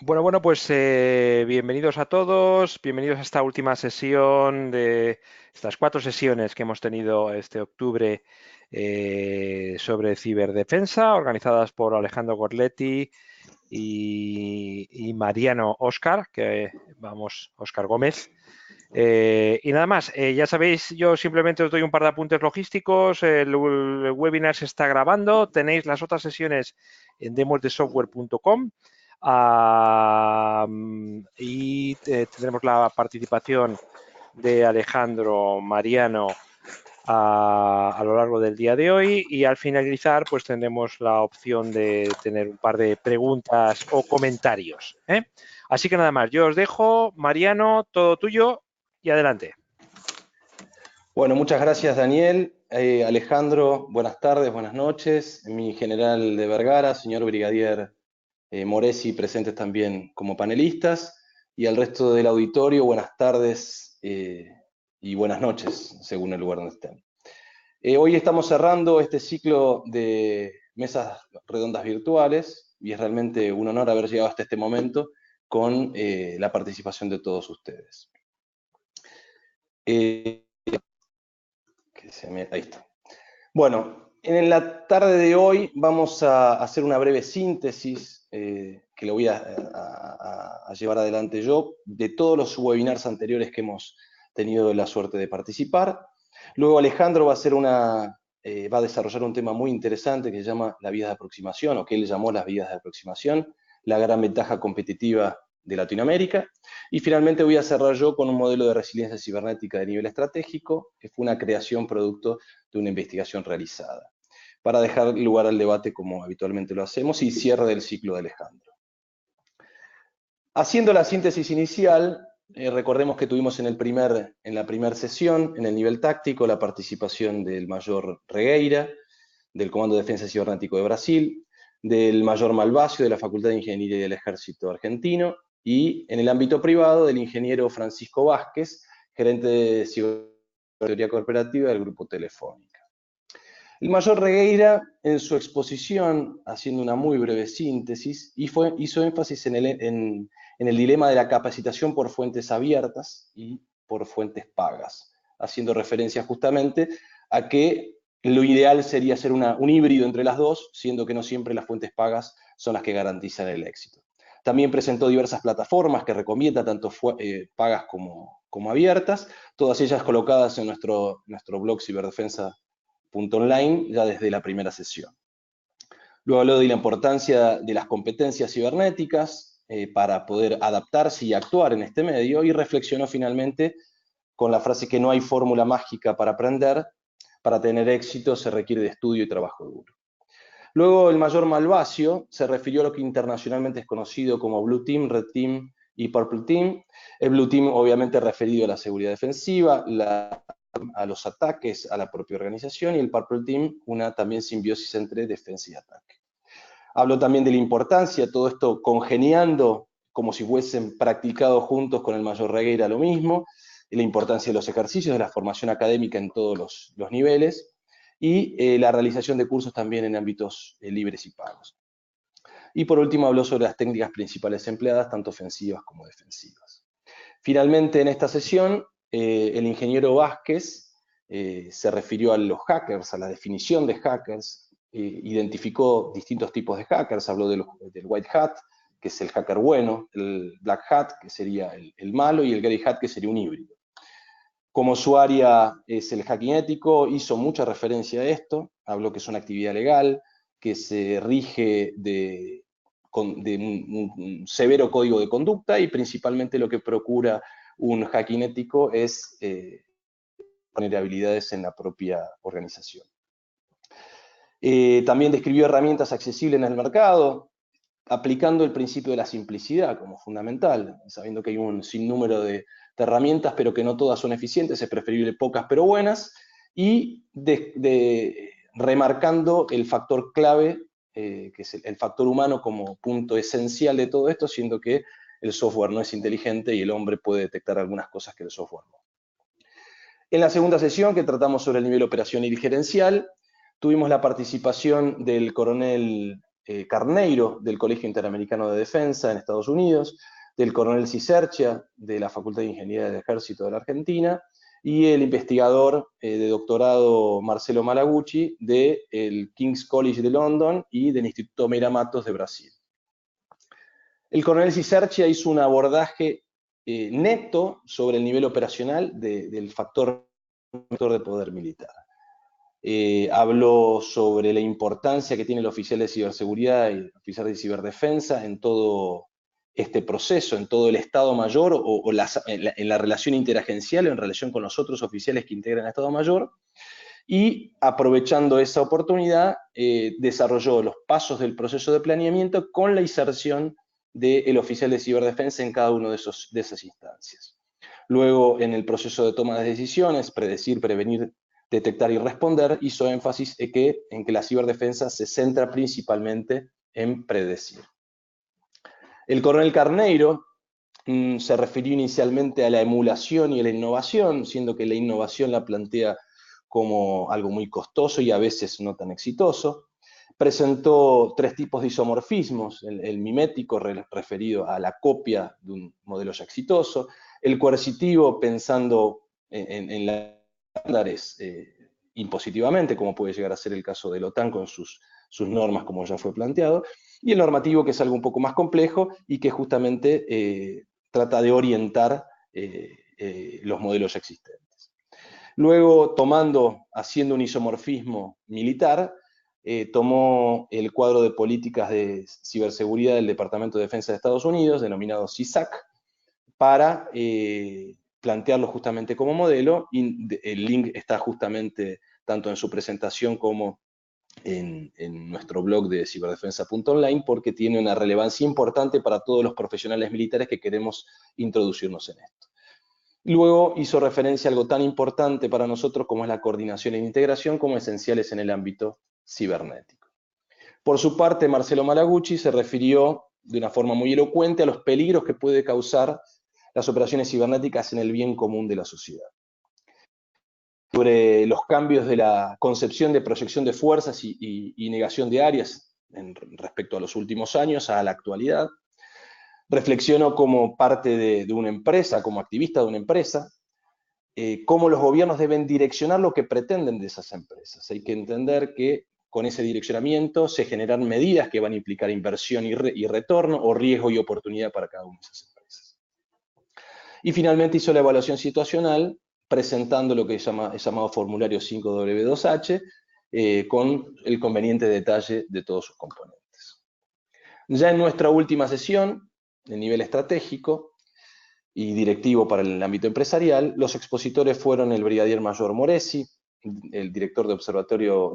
Bueno, pues bienvenidos a todos, bienvenidos a esta última sesión de estas 4 sesiones que hemos tenido este octubre sobre ciberdefensa, organizadas por Alejandro Gorletti y Mariano Oscar, Oscar Gómez. Y nada más, ya sabéis, yo simplemente os doy un par de apuntes logísticos. El webinar se está grabando. Tenéis las otras sesiones en demosdesoftware.com. Y tendremos la participación de Alejandro Mariano a lo largo del día de hoy, y al finalizar pues tendremos la opción de tener un par de preguntas o comentarios, ¿eh? Así que nada más, yo os dejo, Mariano, todo tuyo y adelante. Bueno, muchas gracias Daniel. Alejandro, buenas tardes, buenas noches. Mi general de Vergara, señor brigadier Moresi, presentes también como panelistas. Y al resto del auditorio, buenas tardes y buenas noches, según el lugar donde estén. Hoy estamos cerrando este ciclo de mesas redondas virtuales y es realmente un honor haber llegado hasta este momento con la participación de todos ustedes. Eh, ahí está. Bueno, en la tarde de hoy vamos a hacer una breve síntesis que lo voy a llevar adelante yo de todos los webinars anteriores que hemos tenido la suerte de participar. Luego Alejandro va a desarrollar un tema muy interesante que se llama la vías de aproximación, o que él llamó las vías de aproximación, la gran ventaja competitiva de Latinoamérica. Y finalmente voy a cerrar yo con un modelo de resiliencia cibernética de nivel estratégico, que fue una creación producto de una investigación realizada, para dejar lugar al debate como habitualmente lo hacemos y cierre del ciclo de Alejandro. Haciendo la síntesis inicial, recordemos que tuvimos en la primera sesión, en el nivel táctico, la participación del mayor Regueira, del Comando de Defensa Cibernético de Brasil, del mayor Malvacio, de la Facultad de Ingeniería del Ejército Argentino, y en el ámbito privado, del ingeniero Francisco Vázquez, gerente de ciberteoría corporativa del Grupo Telefónica. El mayor Regueira, en su exposición, haciendo una muy breve síntesis, hizo énfasis en el dilema de la capacitación por fuentes abiertas y por fuentes pagas, haciendo referencia justamente a que lo ideal sería hacer un híbrido entre las dos, siendo que no siempre las fuentes pagas son las que garantizan el éxito. También presentó diversas plataformas que recomienda tanto pagas como abiertas, todas ellas colocadas en nuestro blog ciberdefensa.online ya desde la primera sesión. Luego habló de la importancia de las competencias cibernéticas para poder adaptarse y actuar en este medio, y reflexionó finalmente con la frase que no hay fórmula mágica para aprender, para tener éxito se requiere de estudio y trabajo duro. Luego el mayor Malvacio se refirió a lo que internacionalmente es conocido como Blue Team, Red Team y Purple Team. El Blue Team obviamente referido a la seguridad defensiva, a los ataques a la propia organización, y el Purple Team una también simbiosis entre defensa y ataque. Habló también de la importancia, todo esto congeniando como si fuesen practicado juntos con el mayor Regueira lo mismo, la importancia de los ejercicios, de la formación académica en todos los niveles, y la realización de cursos también en ámbitos libres y pagos. Y por último habló sobre las técnicas principales empleadas, tanto ofensivas como defensivas. Finalmente en esta sesión, el ingeniero Vázquez se refirió a los hackers, a la definición de hackers, identificó distintos tipos de hackers, habló del white hat, que es el hacker bueno, el black hat, que sería el malo, y el grey hat, que sería un híbrido. Como su área es el hacking ético, hizo mucha referencia a esto, habló que es una actividad legal, que se rige de un severo código de conducta, y principalmente lo que procura un hacking ético es vulnerabilidades en la propia organización. También describió herramientas accesibles en el mercado, aplicando el principio de la simplicidad como fundamental, sabiendo que hay un sinnúmero de herramientas, pero que no todas son eficientes, es preferible pocas pero buenas, y remarcando el factor clave, que es el factor humano como punto esencial de todo esto, siendo que el software no es inteligente y el hombre puede detectar algunas cosas que el software no. En la segunda sesión, que tratamos sobre el nivel operacional y gerencial, tuvimos la participación del coronel Carneiro, del Colegio Interamericano de Defensa en Estados Unidos, del coronel Cisercia, de la Facultad de Ingeniería del Ejército de la Argentina, y el investigador de doctorado Marcelo Malagucci, del King's College de London y del Instituto Meira Matos de Brasil. El coronel Cisercia hizo un abordaje neto sobre el nivel operacional del factor de poder militar. Habló sobre la importancia que tiene el oficial de ciberseguridad y el oficial de ciberdefensa en todo este proceso, en todo el Estado Mayor en la relación interagencial o en relación con los otros oficiales que integran el Estado Mayor, y aprovechando esa oportunidad desarrolló los pasos del proceso de planeamiento con la inserción del oficial de ciberdefensa en cada una de esas instancias. Luego, en el proceso de toma de decisiones, predecir, prevenir, detectar y responder, hizo énfasis en que la ciberdefensa se centra principalmente en predecir. El coronel Carneiro se refirió inicialmente a la emulación y a la innovación, siendo que la innovación la plantea como algo muy costoso y a veces no tan exitoso. Presentó 3 tipos de isomorfismos: el mimético, referido a la copia de un modelo ya exitoso; el coercitivo, pensando en los estándares impositivamente, como puede llegar a ser el caso de la OTAN con sus normas, como ya fue planteado; y el normativo, que es algo un poco más complejo y que justamente trata de orientar los modelos existentes. Luego, haciendo un isomorfismo militar, tomó el cuadro de políticas de ciberseguridad del Departamento de Defensa de Estados Unidos, denominado CISAC, para plantearlo justamente como modelo, y el link está justamente tanto en su presentación como en nuestro blog de ciberdefensa.online, porque tiene una relevancia importante para todos los profesionales militares que queremos introducirnos en esto. Luego hizo referencia a algo tan importante para nosotros como es la coordinación e integración, como esenciales en el ámbito cibernético. Por su parte, Marcelo Malagucci se refirió de una forma muy elocuente a los peligros que puede causar las operaciones cibernéticas en el bien común de la sociedad. Sobre los cambios de la concepción de proyección de fuerzas y negación de áreas respecto a los últimos años, a la actualidad. Reflexionó como parte de una empresa, como activista de una empresa, cómo los gobiernos deben direccionar lo que pretenden de esas empresas. Hay que entender que con ese direccionamiento se generan medidas que van a implicar inversión y retorno, o riesgo y oportunidad para cada una de esas empresas. Y finalmente hizo la evaluación situacional, presentando lo que es llamado formulario 5W2H, con el conveniente detalle de todos sus componentes. Ya en nuestra última sesión, de nivel estratégico y directivo para el ámbito empresarial, los expositores fueron el brigadier mayor Moresi, el director del Observatorio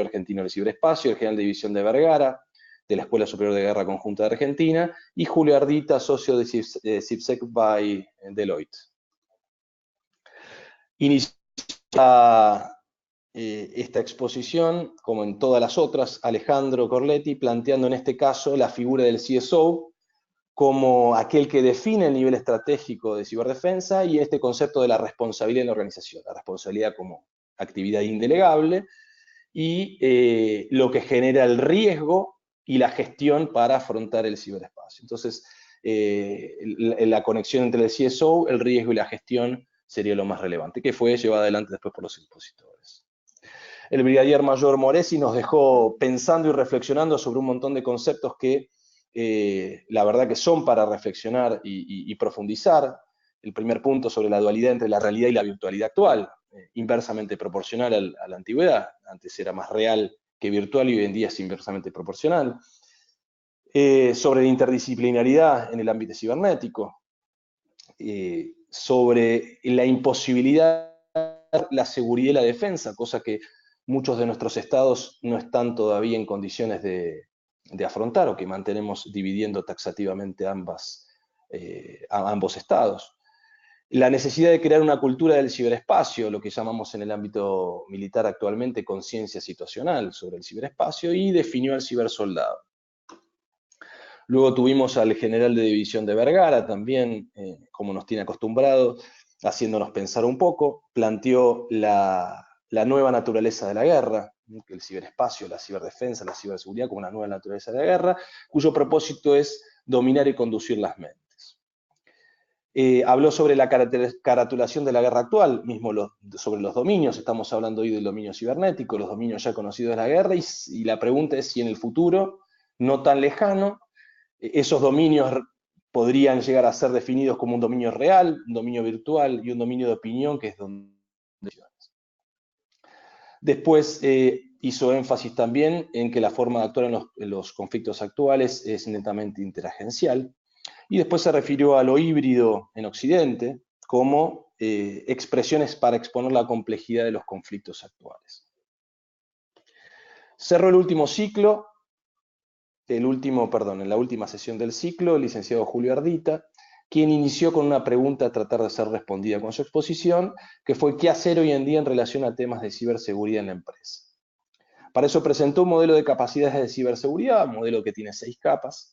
Argentino del Ciberespacio, el general de división de Vergara, de la Escuela Superior de Guerra Conjunta de Argentina, y Julio Ardita, socio de CIPSEC by Deloitte. Inició esta exposición, como en todas las otras, Alejandro Corletti, planteando en este caso la figura del CSO como aquel que define el nivel estratégico de ciberdefensa, y este concepto de la responsabilidad en la organización, la responsabilidad como actividad indelegable, y lo que genera el riesgo y la gestión para afrontar el ciberespacio. Entonces, la conexión entre el CSO, el riesgo y la gestión sería lo más relevante, que fue llevada adelante después por los expositores. El brigadier mayor Moresi nos dejó pensando y reflexionando sobre un montón de conceptos que la verdad que son para reflexionar y profundizar. El primer punto sobre la dualidad entre la realidad y la virtualidad actual, inversamente proporcional a la antigüedad. Antes era más real que virtual y hoy en día es inversamente proporcional. Sobre la interdisciplinaridad en el ámbito cibernético. Sobre la imposibilidad de la seguridad y la defensa, cosa que muchos de nuestros estados no están todavía en condiciones de afrontar, o que mantenemos dividiendo taxativamente ambos estados. La necesidad de crear una cultura del ciberespacio, lo que llamamos en el ámbito militar actualmente conciencia situacional sobre el ciberespacio, y definió al cibersoldado. Luego tuvimos al general de división de Vergara, también, como nos tiene acostumbrados, haciéndonos pensar un poco. Planteó la la nueva naturaleza de la guerra, que el ciberespacio, la ciberdefensa, la ciberseguridad como una nueva naturaleza de la guerra, cuyo propósito es dominar y conducir las mentes. Habló sobre la caratulación de la guerra actual, mismo sobre los dominios. Estamos hablando hoy del dominio cibernético, los dominios ya conocidos de la guerra, y la pregunta es si en el futuro, no tan lejano, esos dominios podrían llegar a ser definidos como un dominio real, un dominio virtual y un dominio de opinión, que es donde... Después hizo énfasis también en que la forma de actuar en los conflictos actuales es netamente interagencial. Y después se refirió a lo híbrido en Occidente como expresiones para exponer la complejidad de los conflictos actuales. Cerró el último ciclo, en la última sesión del ciclo, el licenciado Julio Ardita, quien inició con una pregunta a tratar de ser respondida con su exposición, que fue ¿qué hacer hoy en día en relación a temas de ciberseguridad en la empresa? Para eso presentó un modelo de capacidades de ciberseguridad, un modelo que tiene 6 capas,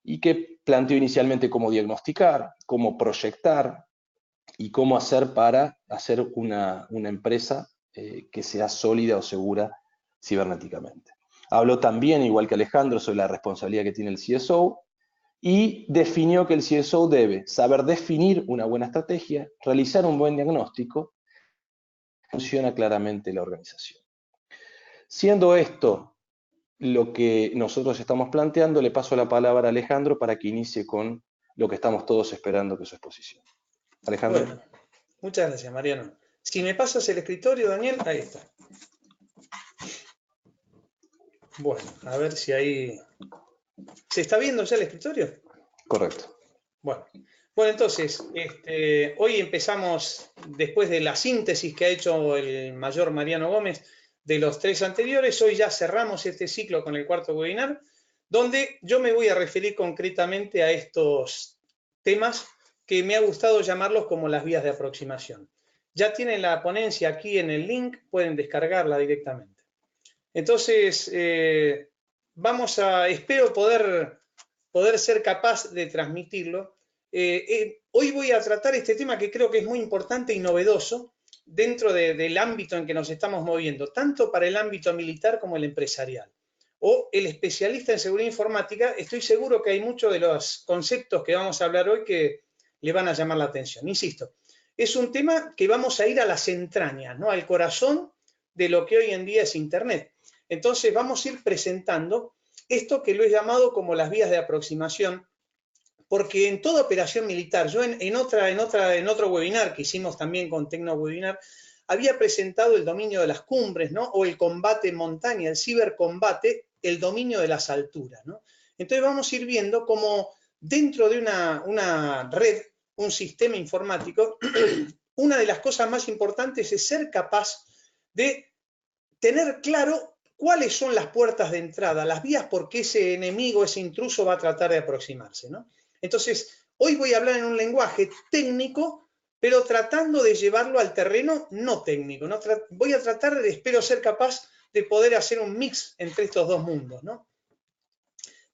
y que planteó inicialmente cómo diagnosticar, cómo proyectar y cómo hacer para hacer una empresa que sea sólida o segura cibernéticamente. Habló también, igual que Alejandro, sobre la responsabilidad que tiene el CSO y definió que el CSO debe saber definir una buena estrategia, realizar un buen diagnóstico, funciona claramente la organización. Siendo esto lo que nosotros estamos planteando, le paso la palabra a Alejandro para que inicie con lo que estamos todos esperando, que es su exposición. Alejandro. Bueno, muchas gracias, Mariano. Si me pasas el escritorio, Daniel, ahí está. Bueno, a ver si ahí... ¿Se está viendo ya el escritorio? Correcto. Bueno, entonces, hoy empezamos, después de la síntesis que ha hecho el mayor Mariano Gómez de los 3 anteriores, hoy ya cerramos este ciclo con el 4º webinar, donde yo me voy a referir concretamente a estos temas que me ha gustado llamarlos como las vías de aproximación. Ya tienen la ponencia aquí en el link, pueden descargarla directamente. Entonces, espero poder ser capaz de transmitirlo. Hoy voy a tratar este tema que creo que es muy importante y novedoso dentro del ámbito en que nos estamos moviendo, tanto para el ámbito militar como el empresarial. O el especialista en seguridad informática, estoy seguro que hay muchos de los conceptos que vamos a hablar hoy que le van a llamar la atención. Insisto, es un tema que vamos a ir a las entrañas, ¿no? Al corazón de lo que hoy en día es Internet. Entonces vamos a ir presentando esto que lo he llamado como las vías de aproximación, porque en toda operación militar, yo en otro webinar que hicimos también con TecnoWebinar, había presentado el dominio de las cumbres, ¿no? O el combate en montaña, el cibercombate, el dominio de las alturas, ¿no? Entonces vamos a ir viendo cómo dentro de una red, un sistema informático, una de las cosas más importantes es ser capaz de tener claro cuáles son las puertas de entrada, las vías por qué ese enemigo, ese intruso va a tratar de aproximarse, ¿no? Entonces, hoy voy a hablar en un lenguaje técnico, pero tratando de llevarlo al terreno no técnico, ¿no? Voy a tratar, espero ser capaz de poder hacer un mix entre estos dos mundos, ¿no?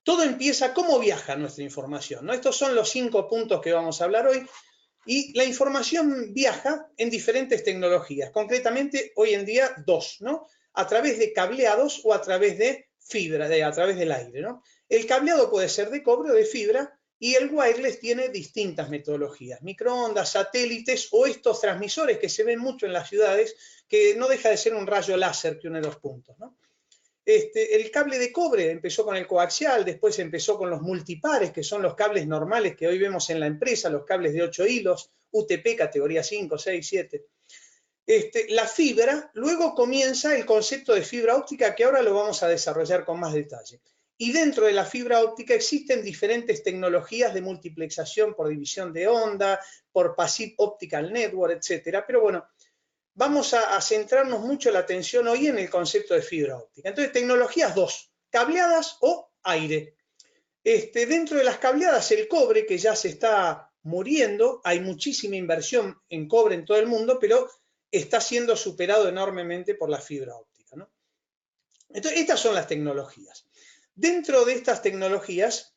Todo empieza, ¿cómo viaja nuestra información? ¿No? Estos son los 5 puntos que vamos a hablar hoy. Y la información viaja en diferentes tecnologías, concretamente hoy en día 2, ¿no? A través de cableados o a través de fibra, a través del aire, ¿no? El cableado puede ser de cobre o de fibra y el wireless tiene distintas metodologías, microondas, satélites o estos transmisores que se ven mucho en las ciudades, que no deja de ser un rayo láser que une 2 puntos, ¿no? El cable de cobre empezó con el coaxial, después empezó con los multipares, que son los cables normales que hoy vemos en la empresa, los cables de 8 hilos, UTP categoría 5, 6, 7. La fibra, luego comienza el concepto de fibra óptica, que ahora lo vamos a desarrollar con más detalle. Y dentro de la fibra óptica existen diferentes tecnologías de multiplexación por división de onda, por Passive Optical Network, etcétera. Pero bueno, vamos a centrarnos mucho la atención hoy en el concepto de fibra óptica. Entonces, tecnologías 2, cableadas o aire. Dentro de las cableadas, el cobre, que ya se está muriendo, hay muchísima inversión en cobre en todo el mundo, pero está siendo superado enormemente por la fibra óptica, ¿no? Entonces, estas son las tecnologías. Dentro de estas tecnologías,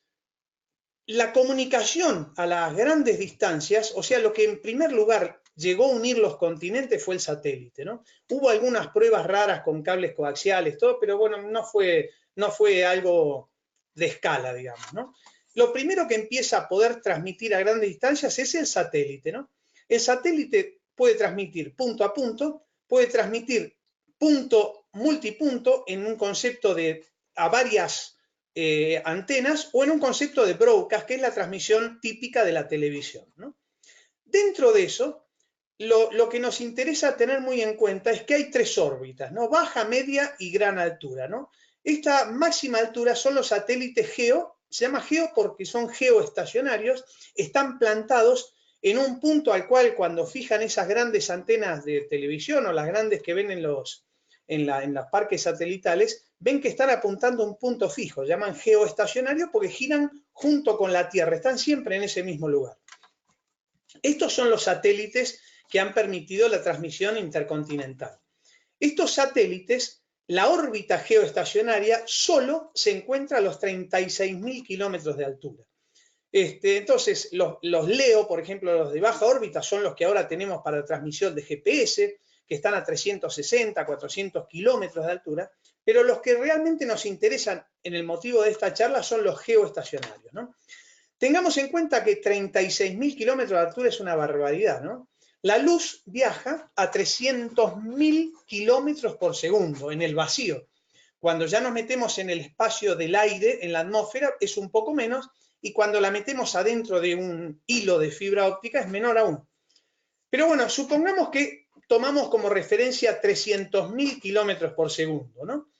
la comunicación a las grandes distancias, o sea, lo que en primer lugar llegó a unir los continentes fue el satélite, ¿no? Hubo algunas pruebas raras con cables coaxiales, todo, pero bueno, no fue algo de escala, digamos, ¿no? Lo primero que empieza a poder transmitir a grandes distancias es el satélite, ¿no? El satélite puede transmitir punto a punto, puede transmitir punto multipunto en un concepto de a varias antenas o en un concepto de broadcast, que es la transmisión típica de la televisión, ¿no? Dentro de eso, lo que nos interesa tener muy en cuenta es que hay tres órbitas, ¿no? Baja, media y gran altura, ¿no? Esta máxima altura son los satélites geo, se llama geo porque son geoestacionarios, están plantados en un punto al cual cuando fijan esas grandes antenas de televisión o las grandes que ven en los parques satelitales, ven que están apuntando a un punto fijo, llaman geoestacionario porque giran junto con la Tierra, están siempre en ese mismo lugar. Estos son los satélites que han permitido la transmisión intercontinental. Estos satélites, la órbita geoestacionaria solo se encuentra a los 36.000 kilómetros de altura. Entonces, los LEO, por ejemplo, los de baja órbita, son los que ahora tenemos para transmisión de GPS, que están a 360, 400 kilómetros de altura, pero los que realmente nos interesan en el motivo de esta charla son los geoestacionarios, ¿no? Tengamos en cuenta que 36.000 kilómetros de altura es una barbaridad, ¿no? La luz viaja a 300.000 kilómetros por segundo en el vacío. Cuando ya nos metemos en el espacio del aire, en la atmósfera, es un poco menos, y cuando la metemos adentro de un hilo de fibra óptica es menor aún. Pero bueno, supongamos que tomamos como referencia 300.000 kilómetros por segundo, ¿no?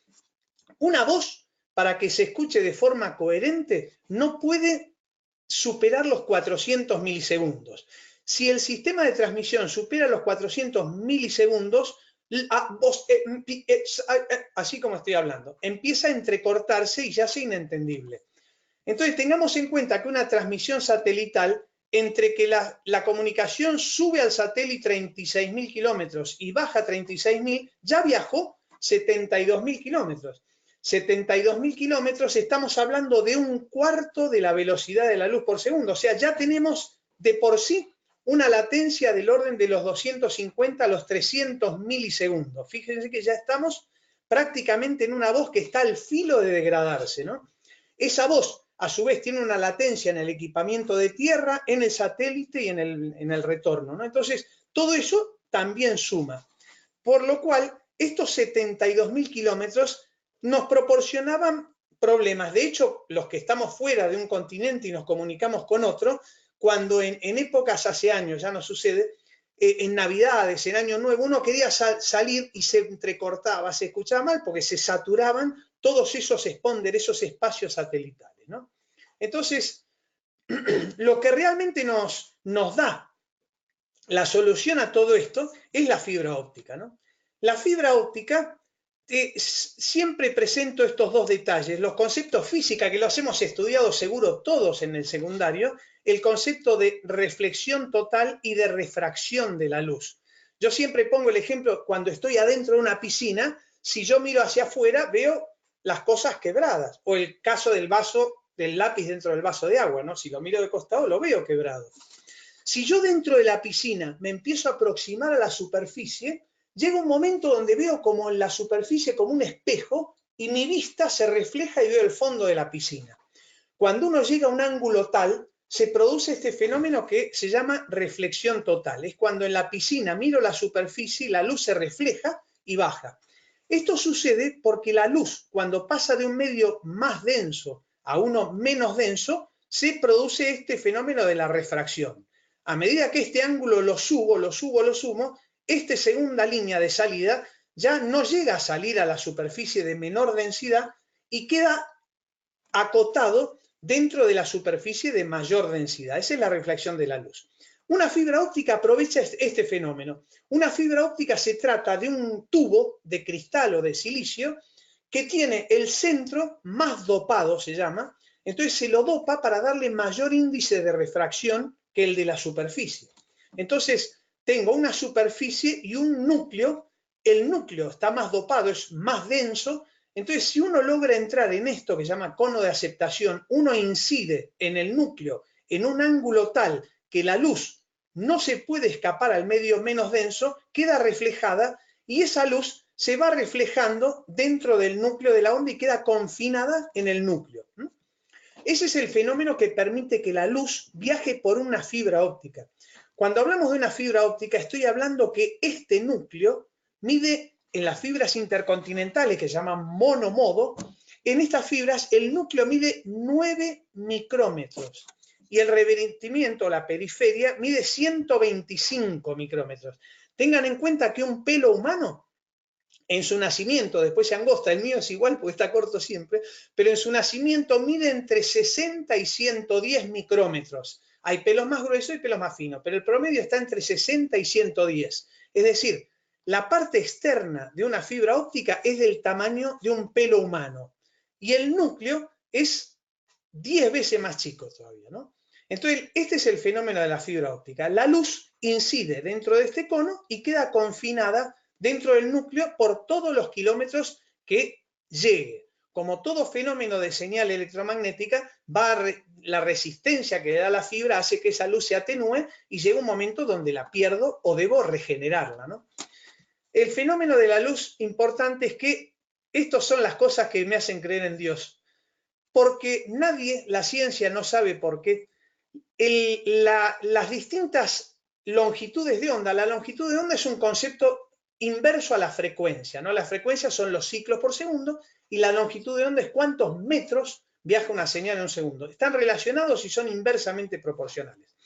Una voz, para que se escuche de forma coherente, no puede superar los 400 milisegundos. Si el sistema de transmisión supera los 400 milisegundos, así como estoy hablando, empieza a entrecortarse y ya es inentendible. Entonces tengamos en cuenta que una transmisión satelital, entre que la comunicación sube al satélite 36.000 kilómetros y baja 36.000, ya viajó 72.000 kilómetros. 72.000 kilómetros, estamos hablando de un cuarto de la velocidad de la luz por segundo. O sea, ya tenemos de por sí una latencia del orden de los 250 a los 300 milisegundos. Fíjense que ya estamos prácticamente en una voz que está al filo de degradarse, ¿no? Esa voz, a su vez, tiene una latencia en el equipamiento de tierra, en el satélite y en el retorno, ¿no? Entonces, todo eso también suma. Por lo cual, estos 72.000 kilómetros nos proporcionaban problemas. De hecho, los que estamos fuera de un continente y nos comunicamos con otro, cuando en épocas hace años, ya no sucede, en Navidades, en Año Nuevo, uno quería salir y se entrecortaba, se escuchaba mal porque se saturaban todos esos espónders, esos espacios satelitales, ¿no? Entonces, lo que realmente nos da la solución a todo esto es la fibra óptica, ¿no? La fibra óptica, siempre presento estos dos detalles, los conceptos física, que los hemos estudiado seguro todos en el secundario, el concepto de reflexión total y de refracción de la luz. Yo siempre pongo el ejemplo, cuando estoy adentro de una piscina, si yo miro hacia afuera, veo las cosas quebradas, o el caso del vaso, del lápiz dentro del vaso de agua, ¿no? Si lo miro de costado, lo veo quebrado. Si yo dentro de la piscina me empiezo a aproximar a la superficie, llega un momento donde veo como en la superficie como un espejo y mi vista se refleja y veo el fondo de la piscina. Cuando uno llega a un ángulo tal, se produce este fenómeno que se llama reflexión total. Es cuando en la piscina miro la superficie y la luz se refleja y baja. Esto sucede porque la luz, cuando pasa de un medio más denso a uno menos denso, se produce este fenómeno de la refracción. A medida que este ángulo lo sumo, esta segunda línea de salida ya no llega a salir a la superficie de menor densidad y queda acotado dentro de la superficie de mayor densidad. Esa es la reflexión de la luz. Una fibra óptica aprovecha este fenómeno. Una fibra óptica se trata de un tubo de cristal o de silicio que tiene el centro más dopado, se llama, entonces se lo dopa para darle mayor índice de refracción que el de la superficie. Entonces, tengo una superficie y un núcleo, el núcleo está más dopado, es más denso, entonces si uno logra entrar en esto que se llama cono de aceptación, uno incide en el núcleo en un ángulo tal que la luz no se puede escapar al medio menos denso, queda reflejada y esa luz se va reflejando dentro del núcleo de la onda y queda confinada en el núcleo. Ese es el fenómeno que permite que la luz viaje por una fibra óptica. Cuando hablamos de una fibra óptica, estoy hablando que este núcleo mide en las fibras intercontinentales, que se llaman monomodo, en estas fibras el núcleo mide 9 micrómetros y el revestimiento, la periferia, mide 125 micrómetros. Tengan en cuenta que un pelo humano, en su nacimiento, después se angosta, el mío es igual porque está corto siempre, pero en su nacimiento mide entre 60 y 110 micrómetros. Hay pelos más gruesos y pelos más finos, pero el promedio está entre 60 y 110. Es decir, la parte externa de una fibra óptica es del tamaño de un pelo humano y el núcleo es 10 veces más chico todavía, ¿no? Entonces, este es el fenómeno de la fibra óptica. La luz incide dentro de este cono y queda confinada dentro del núcleo por todos los kilómetros que llegue. Como todo fenómeno de señal electromagnética, la resistencia que le da la fibra hace que esa luz se atenúe y llega un momento donde la pierdo o debo regenerarla, ¿no? El fenómeno de la luz importante es que estas son las cosas que me hacen creer en Dios. Porque nadie, la ciencia no sabe por qué, las distintas longitudes de onda, la longitud de onda es un concepto inverso a la frecuencia, ¿no? Las frecuencias son los ciclos por segundo y la longitud de onda es cuántos metros viaja una señal en un segundo. Están relacionados y son inversamente proporcionales.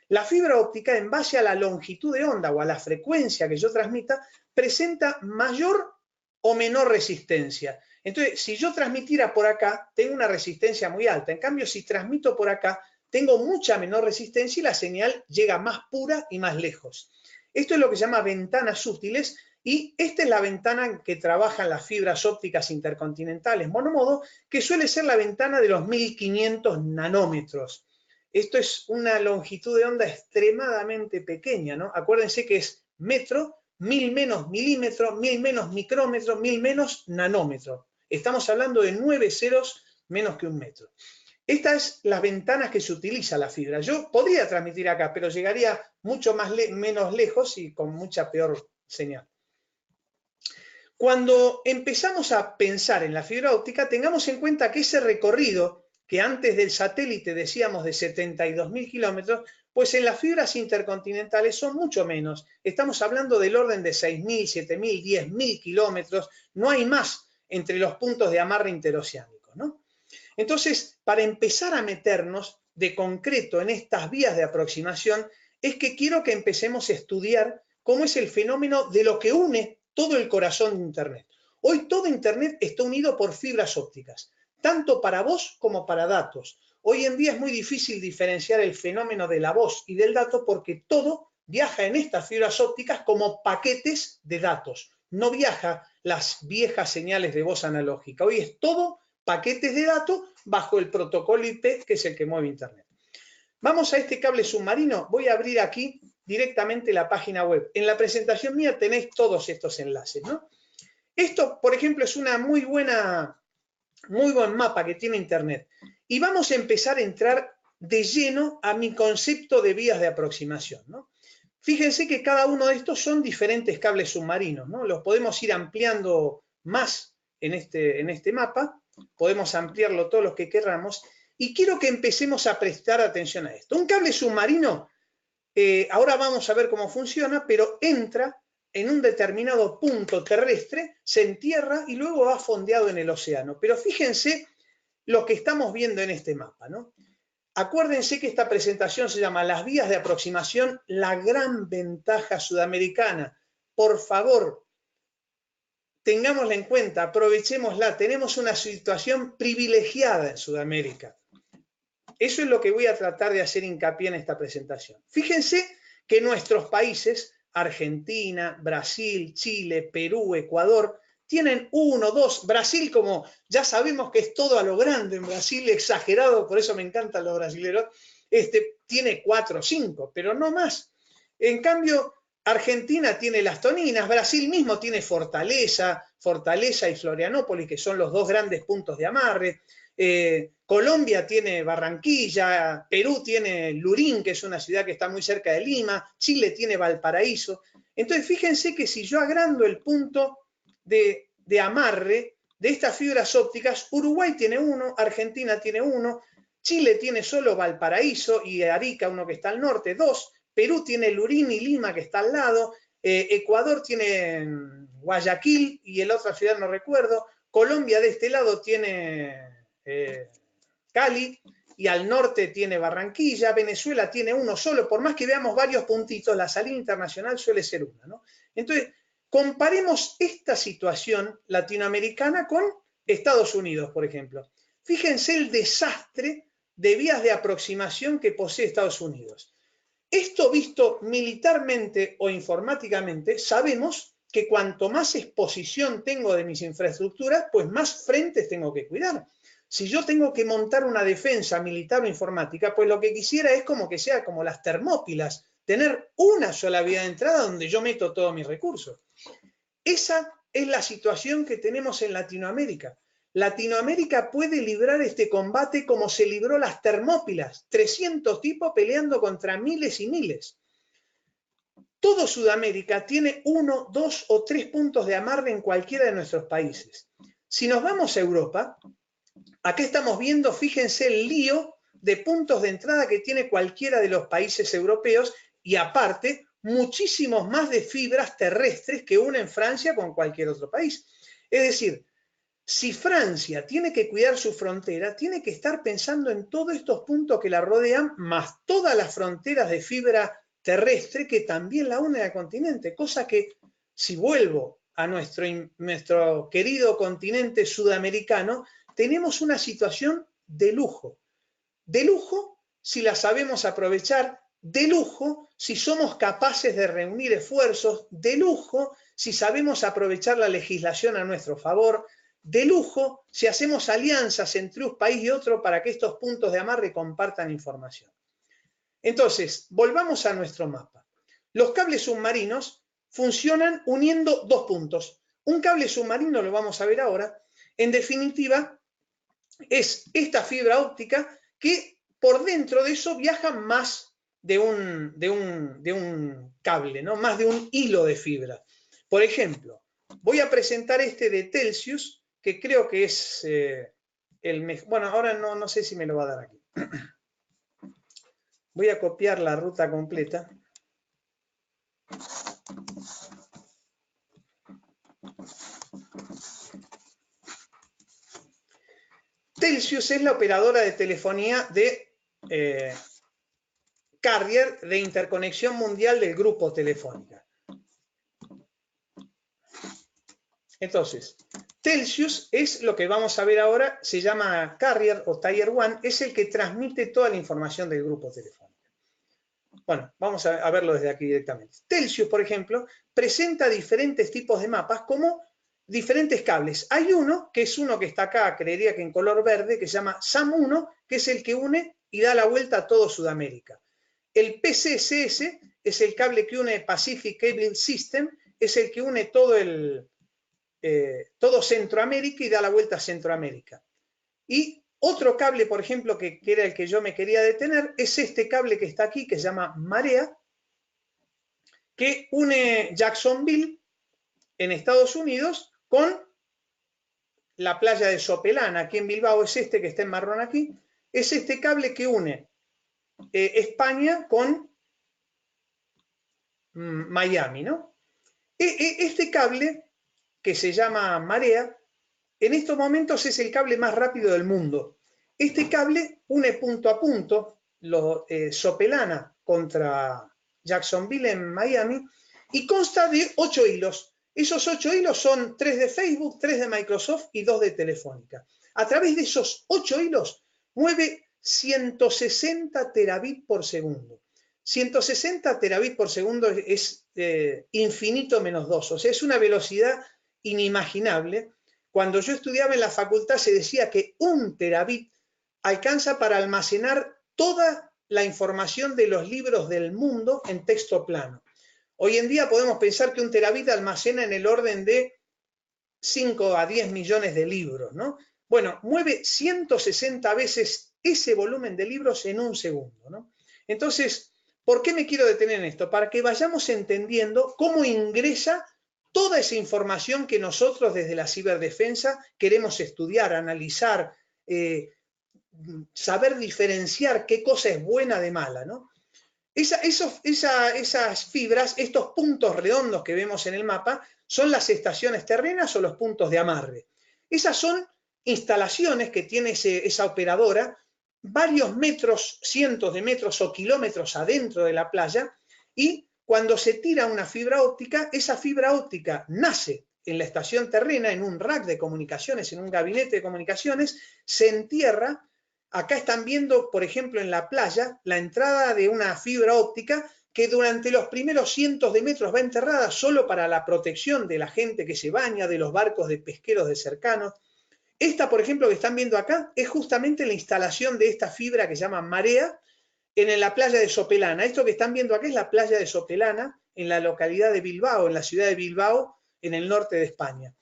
La fibra óptica, en base a la longitud de onda o a la frecuencia que yo transmita, presenta mayor o menor resistencia. Entonces, si yo transmitiera por acá, tengo una resistencia muy alta. En cambio, si transmito por acá, tengo mucha menor resistencia y la señal llega más pura y más lejos. Esto es lo que se llama ventanas útiles y esta es la ventana en que trabajan las fibras ópticas intercontinentales monomodo, que suele ser la ventana de los 1500 nanómetros. Esto es una longitud de onda extremadamente pequeña, ¿no? Acuérdense que es metro, 1000 menos milímetro, 1000 menos micrómetro, 1000 menos nanómetro. Estamos hablando de 9 ceros menos que un metro. Estas son las ventanas que se utiliza la fibra. Yo podría transmitir acá, pero llegaría mucho menos lejos y con mucha peor señal. Cuando empezamos a pensar en la fibra óptica, tengamos en cuenta que ese recorrido que antes del satélite decíamos de 72.000 kilómetros, pues en las fibras intercontinentales son mucho menos. Estamos hablando del orden de 6.000, 7.000, 10.000 kilómetros. No hay más entre los puntos de amarre interoceánicos, ¿no? Entonces, para empezar a meternos de concreto en estas vías de aproximación, es que quiero que empecemos a estudiar cómo es el fenómeno de lo que une todo el corazón de Internet. Hoy todo Internet está unido por fibras ópticas, tanto para voz como para datos. Hoy en día es muy difícil diferenciar el fenómeno de la voz y del dato porque todo viaja en estas fibras ópticas como paquetes de datos. No viaja las viejas señales de voz analógica. Hoy es todo paquetes de datos bajo el protocolo IP, que es el que mueve Internet. Vamos a este cable submarino. Voy a abrir aquí directamente la página web. En la presentación mía tenéis todos estos enlaces, ¿no? Esto, por ejemplo, es una muy buen mapa que tiene Internet. Y vamos a empezar a entrar de lleno a mi concepto de vías de aproximación, ¿no? Fíjense que cada uno de estos son diferentes cables submarinos, ¿no? Los podemos ir ampliando más en este mapa. Podemos ampliarlo todos los que queramos. Y quiero que empecemos a prestar atención a esto. Un cable submarino, ahora vamos a ver cómo funciona, pero entra en un determinado punto terrestre, se entierra y luego va fondeado en el océano. Pero fíjense lo que estamos viendo en este mapa, ¿no? Acuérdense que esta presentación se llama Las vías de aproximación, la gran ventaja sudamericana. Por favor, tengámosla en cuenta, aprovechémosla. Tenemos una situación privilegiada en Sudamérica. Eso es lo que voy a tratar de hacer hincapié en esta presentación. Fíjense que nuestros países, Argentina, Brasil, Chile, Perú, Ecuador, tienen 1, 2, Brasil como ya sabemos que es todo a lo grande en Brasil, exagerado, por eso me encantan los brasileros, tiene 4 o 5, pero no más. En cambio, Argentina tiene las Toninas, Brasil mismo tiene Fortaleza, Fortaleza y Florianópolis, que son los dos grandes puntos de amarre. Colombia tiene Barranquilla, Perú tiene Lurín, que es una ciudad que está muy cerca de Lima, Chile tiene Valparaíso. Entonces, fíjense que si yo agrando el punto de amarre de estas fibras ópticas, Uruguay tiene uno, Argentina tiene uno, Chile tiene solo Valparaíso y Arica, uno que está al norte, dos. Perú tiene Lurín y Lima, que está al lado. Ecuador tiene Guayaquil y el otra ciudad no recuerdo. Colombia de este lado tiene Cali y al norte tiene Barranquilla. Venezuela tiene uno solo. Por más que veamos varios puntitos, la salida internacional suele ser una, ¿no? Entonces, comparemos esta situación latinoamericana con Estados Unidos, por ejemplo. Fíjense el desastre de vías de aproximación que posee Estados Unidos. Esto visto militarmente o informáticamente, sabemos que cuanto más exposición tengo de mis infraestructuras, pues más frentes tengo que cuidar. Si yo tengo que montar una defensa militar o informática, pues lo que quisiera es como que sea como las Termópilas, tener una sola vía de entrada donde yo meto todos mis recursos. Esa es la situación que tenemos en Latinoamérica. Latinoamérica puede librar este combate como se libró las Termópilas, 300 tipos peleando contra miles y miles. Todo Sudamérica tiene 1, 2 o 3 puntos de amarre en cualquiera de nuestros países. Si nos vamos a Europa, acá estamos viendo, fíjense el lío de puntos de entrada que tiene cualquiera de los países europeos y aparte muchísimos más de fibras terrestres que unen Francia con cualquier otro país. Es decir, si Francia tiene que cuidar su frontera, tiene que estar pensando en todos estos puntos que la rodean, más todas las fronteras de fibra terrestre que también la unen al continente, cosa que, si vuelvo a nuestro querido continente sudamericano, tenemos una situación de lujo si la sabemos aprovechar, de lujo si somos capaces de reunir esfuerzos, de lujo si sabemos aprovechar la legislación a nuestro favor, de lujo si hacemos alianzas entre un país y otro para que estos puntos de amarre compartan información. Entonces, volvamos a nuestro mapa. Los cables submarinos funcionan uniendo dos puntos. Un cable submarino, lo vamos a ver ahora, en definitiva, es esta fibra óptica que por dentro de eso viaja más de un cable, ¿no? Más de un hilo de fibra. Por ejemplo, voy a presentar este de Telxius, que creo que es el mejor. Bueno, ahora no sé si me lo va a dar aquí. Voy a copiar la ruta completa. Telxius es la operadora de telefonía de carrier de interconexión mundial del grupo Telefónica. Entonces, Telxius es lo que vamos a ver ahora, se llama Carrier o Tier 1, es el que transmite toda la información del grupo Telefónica. Bueno, vamos a verlo desde aquí directamente. Telxius, por ejemplo, presenta diferentes tipos de mapas como diferentes cables. Hay uno, que es uno que está acá, creería que en color verde, que se llama SAM1, que es el que une y da la vuelta a todo Sudamérica. El PCSS es el cable que une Pacific Cable System, es el que une todo Centroamérica y da la vuelta a Centroamérica. Y otro cable, por ejemplo, que era el que yo me quería detener, es este cable que está aquí, que se llama Marea, que une Jacksonville, en Estados Unidos, con la playa de Sopelana, aquí en Bilbao, es este que está en marrón aquí, es este cable que une España con Miami, ¿no? Este cable, que se llama Marea, en estos momentos es el cable más rápido del mundo. Este cable une punto a punto Sopelana contra Jacksonville en Miami y consta de 8 hilos. Esos 8 hilos son 3 de Facebook, 3 de Microsoft y 2 de Telefónica. A través de esos 8 hilos mueve 160 terabits por segundo. 160 terabits por segundo es infinito menos 2, o sea, es una velocidad inimaginable. Cuando yo estudiaba en la facultad se decía que 1 terabit alcanza para almacenar toda la información de los libros del mundo en texto plano. Hoy en día podemos pensar que 1 terabit almacena en el orden de 5 a 10 millones de libros, ¿no? Bueno, mueve 160 veces ese volumen de libros en un segundo, ¿no? Entonces, ¿por qué me quiero detener en esto? Para que vayamos entendiendo cómo ingresa toda esa información que nosotros desde la ciberdefensa queremos estudiar, analizar, saber diferenciar qué cosa es buena de mala, ¿no? Esas fibras, estos puntos redondos que vemos en el mapa, son las estaciones terrenas o los puntos de amarre. Esas son instalaciones que tiene esa operadora varios metros, cientos de metros o kilómetros adentro de la playa, y cuando se tira una fibra óptica, esa fibra óptica nace en la estación terrena, en un rack de comunicaciones, en un gabinete de comunicaciones, se entierra. Acá están viendo, por ejemplo, en la playa, la entrada de una fibra óptica que durante los primeros cientos de metros va enterrada solo para la protección de la gente que se baña, de los barcos de pesqueros de cercanos. Esta, por ejemplo, que están viendo acá, es justamente la instalación de esta fibra que se llama Marea en la playa de Sopelana. Esto que están viendo acá es la playa de Sopelana, en la localidad de Bilbao, en la ciudad de Bilbao, en el norte de España.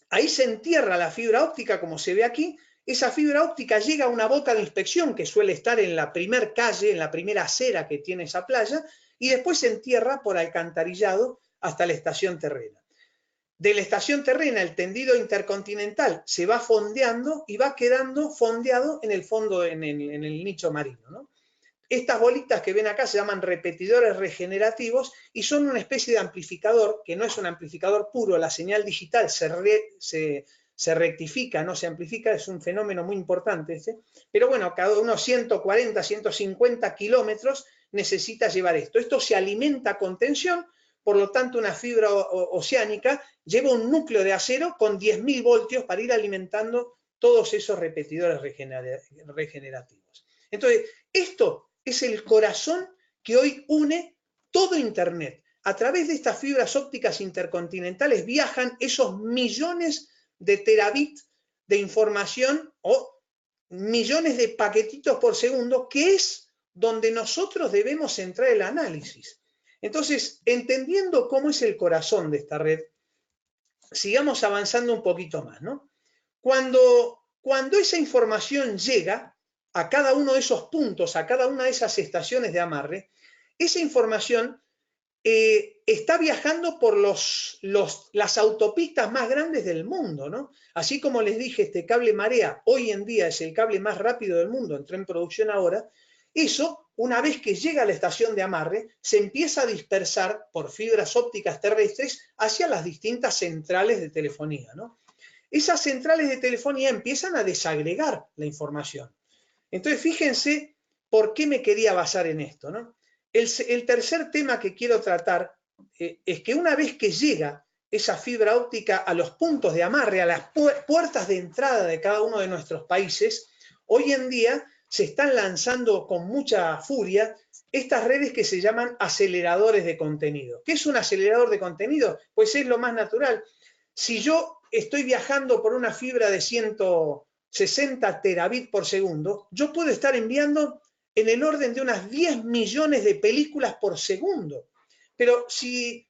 Ahí se entierra la fibra óptica, como se ve aquí. Esa fibra óptica llega a una boca de inspección que suele estar en la primer calle, en la primera acera que tiene esa playa, y después se entierra por alcantarillado hasta la estación terrena. De la estación terrena, el tendido intercontinental se va fondeando y va quedando fondeado en el fondo, en el nicho marino, ¿no? Estas bolitas que ven acá se llaman repetidores regenerativos y son una especie de amplificador, que no es un amplificador puro, la señal digital se rectifica, no se amplifica, es un fenómeno muy importante este, pero bueno, cada unos 140, 150 kilómetros necesita llevar esto. Esto se alimenta con tensión, por lo tanto una fibra oceánica lleva un núcleo de acero con 10.000 voltios para ir alimentando todos esos repetidores regenerativos. Entonces, esto es el corazón que hoy une todo Internet. A través de estas fibras ópticas intercontinentales viajan esos millones de terabits de información o millones de paquetitos por segundo, que es donde nosotros debemos centrar el análisis. Entonces, entendiendo cómo es el corazón de esta red, sigamos avanzando un poquito más, ¿no? Cuando esa información llega a cada uno de esos puntos, a cada una de esas estaciones de amarre, esa información está viajando por las autopistas más grandes del mundo, ¿no? Así como les dije, este cable Marea hoy en día es el cable más rápido del mundo, entró en producción ahora. Eso, una vez que llega a la estación de amarre, se empieza a dispersar por fibras ópticas terrestres hacia las distintas centrales de telefonía, ¿no? Esas centrales de telefonía empiezan a desagregar la información. Entonces, fíjense por qué me quería basar en esto, ¿no? El tercer tema que quiero tratar es que una vez que llega esa fibra óptica a los puntos de amarre, a las puertas de entrada de cada uno de nuestros países, hoy en día se están lanzando con mucha furia estas redes que se llaman aceleradores de contenido. ¿Qué es un acelerador de contenido? Pues es lo más natural. Si yo estoy viajando por una fibra de 160 terabits por segundo, yo puedo estar enviando en el orden de unas 10 millones de películas por segundo. Pero si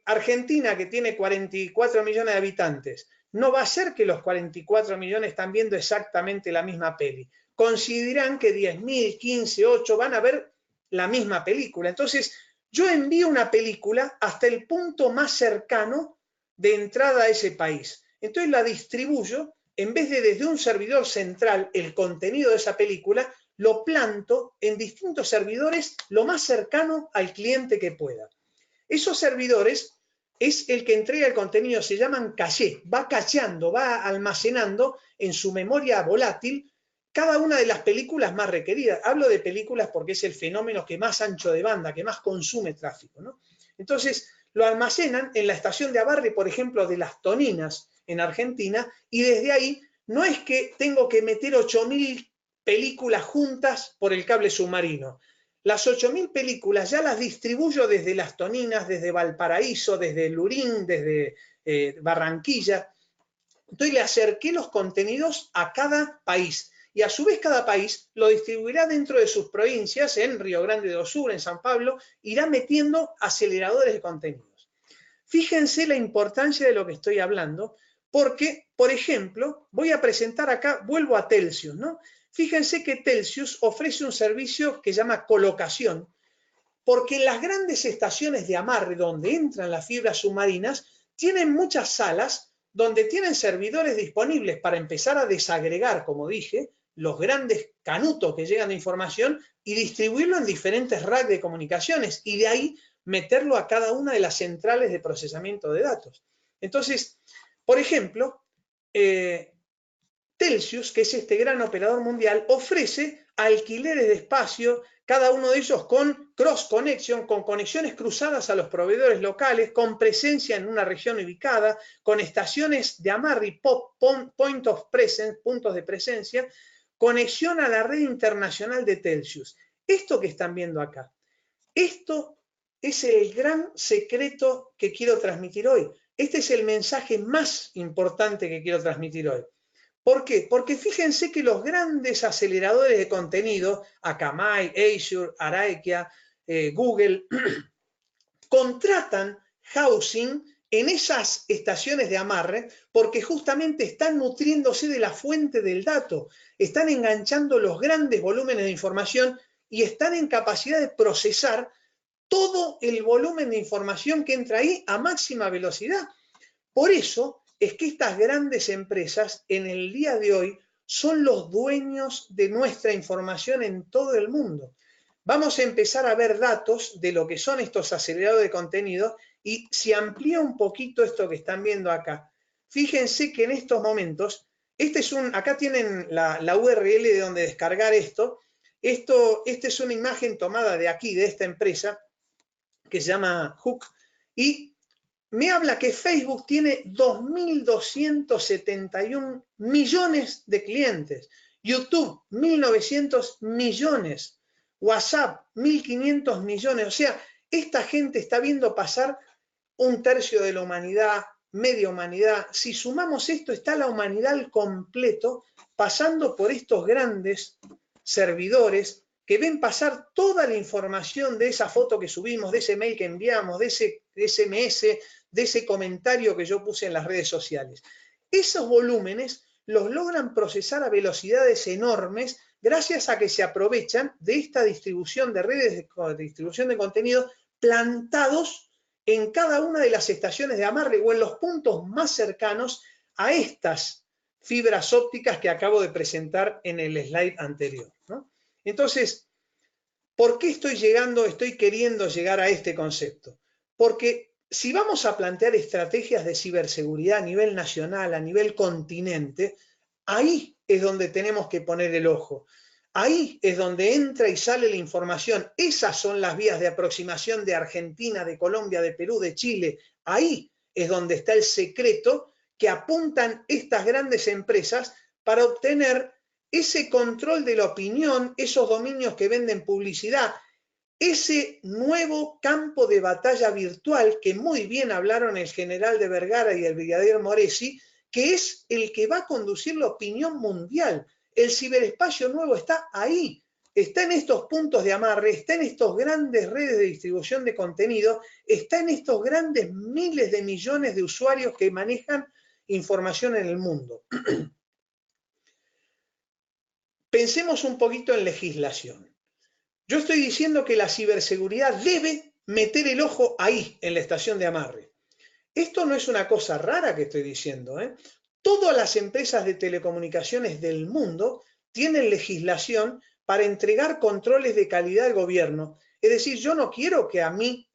Argentina, que tiene 44 millones de habitantes, no va a ser que los 44 millones están viendo exactamente la misma peli. Consideran que 10.000, 15, 8 van a ver la misma película. Entonces, yo envío una película hasta el punto más cercano de entrada a ese país. Entonces la distribuyo, en vez de desde un servidor central el contenido de esa película, lo planto en distintos servidores lo más cercano al cliente que pueda. Esos servidores es el que entrega el contenido, se llaman caché, va cacheando, va almacenando en su memoria volátil cada una de las películas más requeridas. Hablo de películas porque es el fenómeno que más ancho de banda, que más consume tráfico, ¿no? Entonces, lo almacenan en la estación de amarre, por ejemplo, de Las Toninas, en Argentina, y desde ahí no es que tengo que meter 8.000 películas juntas por el cable submarino. Las 8.000 películas ya las distribuyo desde Las Toninas, desde Valparaíso, desde Lurín, desde Barranquilla. Entonces le acerqué los contenidos a cada país y a su vez cada país lo distribuirá dentro de sus provincias, en Río Grande do Sul, en San Pablo, irá metiendo aceleradores de contenidos. Fíjense la importancia de lo que estoy hablando, porque, por ejemplo, voy a presentar acá, vuelvo a Telxius, ¿no? Fíjense que Telxius ofrece un servicio que se llama colocación, porque las grandes estaciones de amarre donde entran las fibras submarinas tienen muchas salas donde tienen servidores disponibles para empezar a desagregar, como dije, los grandes canutos que llegan de información y distribuirlo en diferentes racks de comunicaciones y de ahí meterlo a cada una de las centrales de procesamiento de datos. Entonces, por ejemplo, Telxius, que es este gran operador mundial, ofrece alquileres de espacio, cada uno de ellos con cross connection, con conexiones cruzadas a los proveedores locales, con presencia en una región ubicada, con estaciones de amarre y point of presence, puntos de presencia, conexión a la red internacional de Telxius. Esto que están viendo acá, esto es el gran secreto que quiero transmitir hoy. Este es el mensaje más importante que quiero transmitir hoy. ¿Por qué? Porque fíjense que los grandes aceleradores de contenido, Akamai, Azure, Araika, Google, contratan housing en esas estaciones de amarre porque justamente están nutriéndose de la fuente del dato, están enganchando los grandes volúmenes de información y están en capacidad de procesar todo el volumen de información que entra ahí a máxima velocidad. Por eso es que estas grandes empresas en el día de hoy son los dueños de nuestra información en todo el mundo. Vamos a empezar a ver datos de lo que son estos aceleradores de contenido y si amplía un poquito esto que están viendo acá, fíjense que en estos momentos, acá tienen la URL de donde descargar esto. Esta es una imagen tomada de aquí, de esta empresa, que se llama Hook, y me habla que Facebook tiene 2.271 millones de clientes, YouTube 1.900 millones, WhatsApp 1.500 millones, o sea, esta gente está viendo pasar un tercio de la humanidad, media humanidad. Si sumamos esto, está la humanidad al completo pasando por estos grandes servidores que ven pasar toda la información de esa foto que subimos, de ese mail que enviamos, de ese SMS, de ese comentario que yo puse en las redes sociales. Esos volúmenes los logran procesar a velocidades enormes gracias a que se aprovechan de esta distribución de redes de distribución de contenido plantados en cada una de las estaciones de amarre o en los puntos más cercanos a estas fibras ópticas que acabo de presentar en el slide anterior, ¿no? Entonces, ¿por qué estoy queriendo llegar a este concepto? Porque si vamos a plantear estrategias de ciberseguridad a nivel nacional, a nivel continente, ahí es donde tenemos que poner el ojo. Ahí es donde entra y sale la información. Esas son las vías de aproximación de Argentina, de Colombia, de Perú, de Chile. Ahí es donde está el secreto que apuntan estas grandes empresas para obtener ese control de la opinión, esos dominios que venden publicidad, ese nuevo campo de batalla virtual que muy bien hablaron el general de Vergara y el brigadier Moresi, que es el que va a conducir la opinión mundial. El ciberespacio nuevo está ahí, está en estos puntos de amarre, está en estas grandes redes de distribución de contenido, está en estos grandes miles de millones de usuarios que manejan información en el mundo. Pensemos un poquito en legislación. Yo estoy diciendo que la ciberseguridad debe meter el ojo ahí, en la estación de amarre. Esto no es una cosa rara que estoy diciendo, ¿eh? Todas las empresas de telecomunicaciones del mundo tienen legislación para entregar controles de calidad al gobierno. Es decir, yo no quiero que a mí,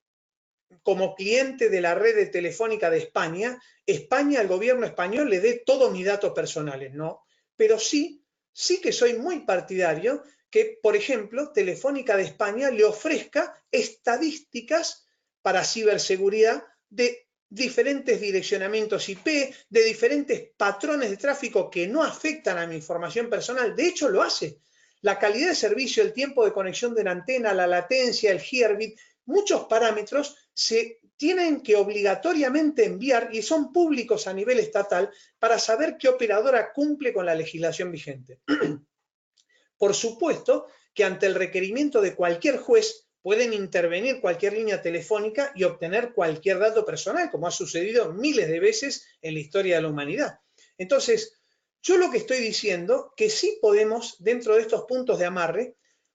como cliente de la red de telefónica de España, el gobierno español le dé todos mis datos personales, no. Pero sí que soy muy partidario que, por ejemplo, Telefónica de España le ofrezca estadísticas para ciberseguridad de diferentes direccionamientos IP, de diferentes patrones de tráfico que no afectan a mi información personal. De hecho, lo hace. La calidad de servicio, el tiempo de conexión de la antena, la latencia, el gigabit, muchos parámetros se tienen que obligatoriamente enviar y son públicos a nivel estatal para saber qué operadora cumple con la legislación vigente. Por supuesto que ante el requerimiento de cualquier juez pueden intervenir cualquier línea telefónica y obtener cualquier dato personal, como ha sucedido miles de veces en la historia de la humanidad. Entonces, yo lo que estoy diciendo que sí podemos, dentro de estos puntos de amarre,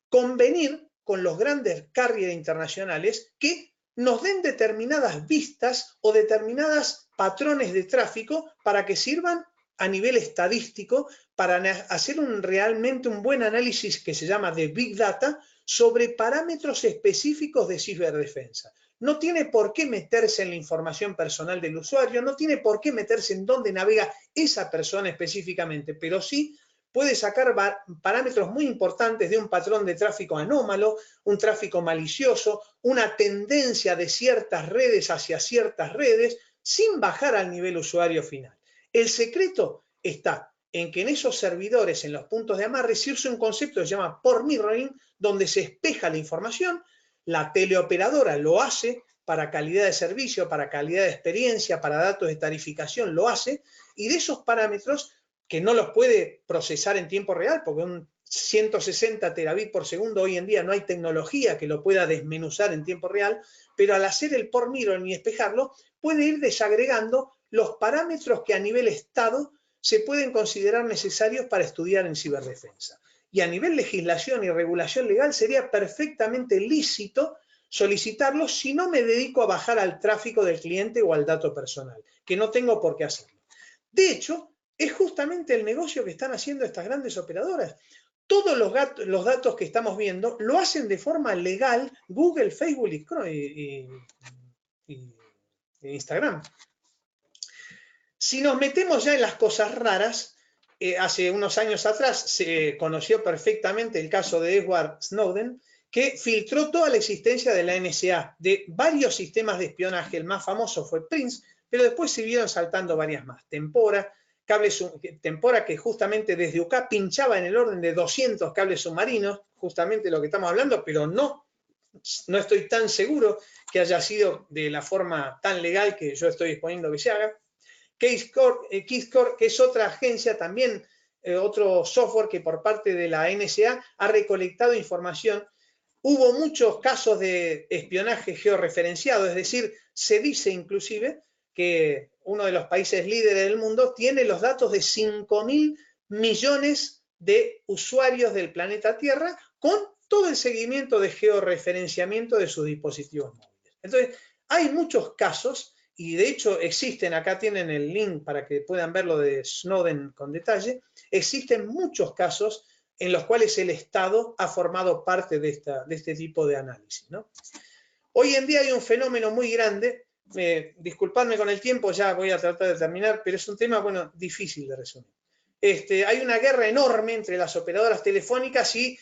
convenir con los grandes carriers internacionales que nos den determinadas vistas o determinadas patrones de tráfico para que sirvan a nivel estadístico para hacer realmente un buen análisis que se llama de Big Data sobre parámetros específicos de ciberdefensa. No tiene por qué meterse en la información personal del usuario, no tiene por qué meterse en dónde navega esa persona específicamente, pero sí puede sacar parámetros muy importantes de un patrón de tráfico anómalo, un tráfico malicioso, una tendencia de ciertas redes hacia ciertas redes, sin bajar al nivel usuario final. El secreto está en que en esos servidores, en los puntos de amarre, se usa un concepto que se llama port mirroring, donde se espeja la información, la teleoperadora lo hace para calidad de servicio, para calidad de experiencia, para datos de tarificación, lo hace, y de esos parámetros que no los puede procesar en tiempo real, porque un 160 terabits por segundo hoy en día no hay tecnología que lo pueda desmenuzar en tiempo real, pero al hacer el port mirroring y espejarlo, puede ir desagregando los parámetros que a nivel Estado se pueden considerar necesarios para estudiar en ciberdefensa. Y a nivel legislación y regulación legal sería perfectamente lícito solicitarlo si no me dedico a bajar al tráfico del cliente o al dato personal, que no tengo por qué hacerlo. De hecho, es justamente el negocio que están haciendo estas grandes operadoras. Todos los datos que estamos viendo lo hacen de forma legal Google, Facebook y Instagram. Si nos metemos ya en las cosas raras, hace unos años atrás se conoció perfectamente el caso de Edward Snowden, que filtró toda la existencia de la NSA, de varios sistemas de espionaje. El más famoso fue Prince, pero después siguieron saltando varias más. Tempora, que justamente desde UK pinchaba en el orden de 200 cables submarinos, justamente lo que estamos hablando, pero no estoy tan seguro que haya sido de la forma tan legal que yo estoy exponiendo que se haga. Keyscore, que es otra agencia también, otro software que por parte de la NSA ha recolectado información. Hubo muchos casos de espionaje georreferenciado, es decir, se dice inclusive que uno de los países líderes del mundo tiene los datos de 5.000 millones de usuarios del planeta Tierra con todo el seguimiento de georreferenciamiento de sus dispositivos móviles. Entonces, hay muchos casos, y de hecho existen, acá tienen el link para que puedan ver lo de Snowden con detalle, existen muchos casos en los cuales el Estado ha formado parte de este tipo de análisis, ¿no? Hoy en día hay un fenómeno muy grande, disculpadme con el tiempo, ya voy a tratar de terminar, pero es un tema, bueno, difícil de resumir. Hay una guerra enorme entre las operadoras telefónicas y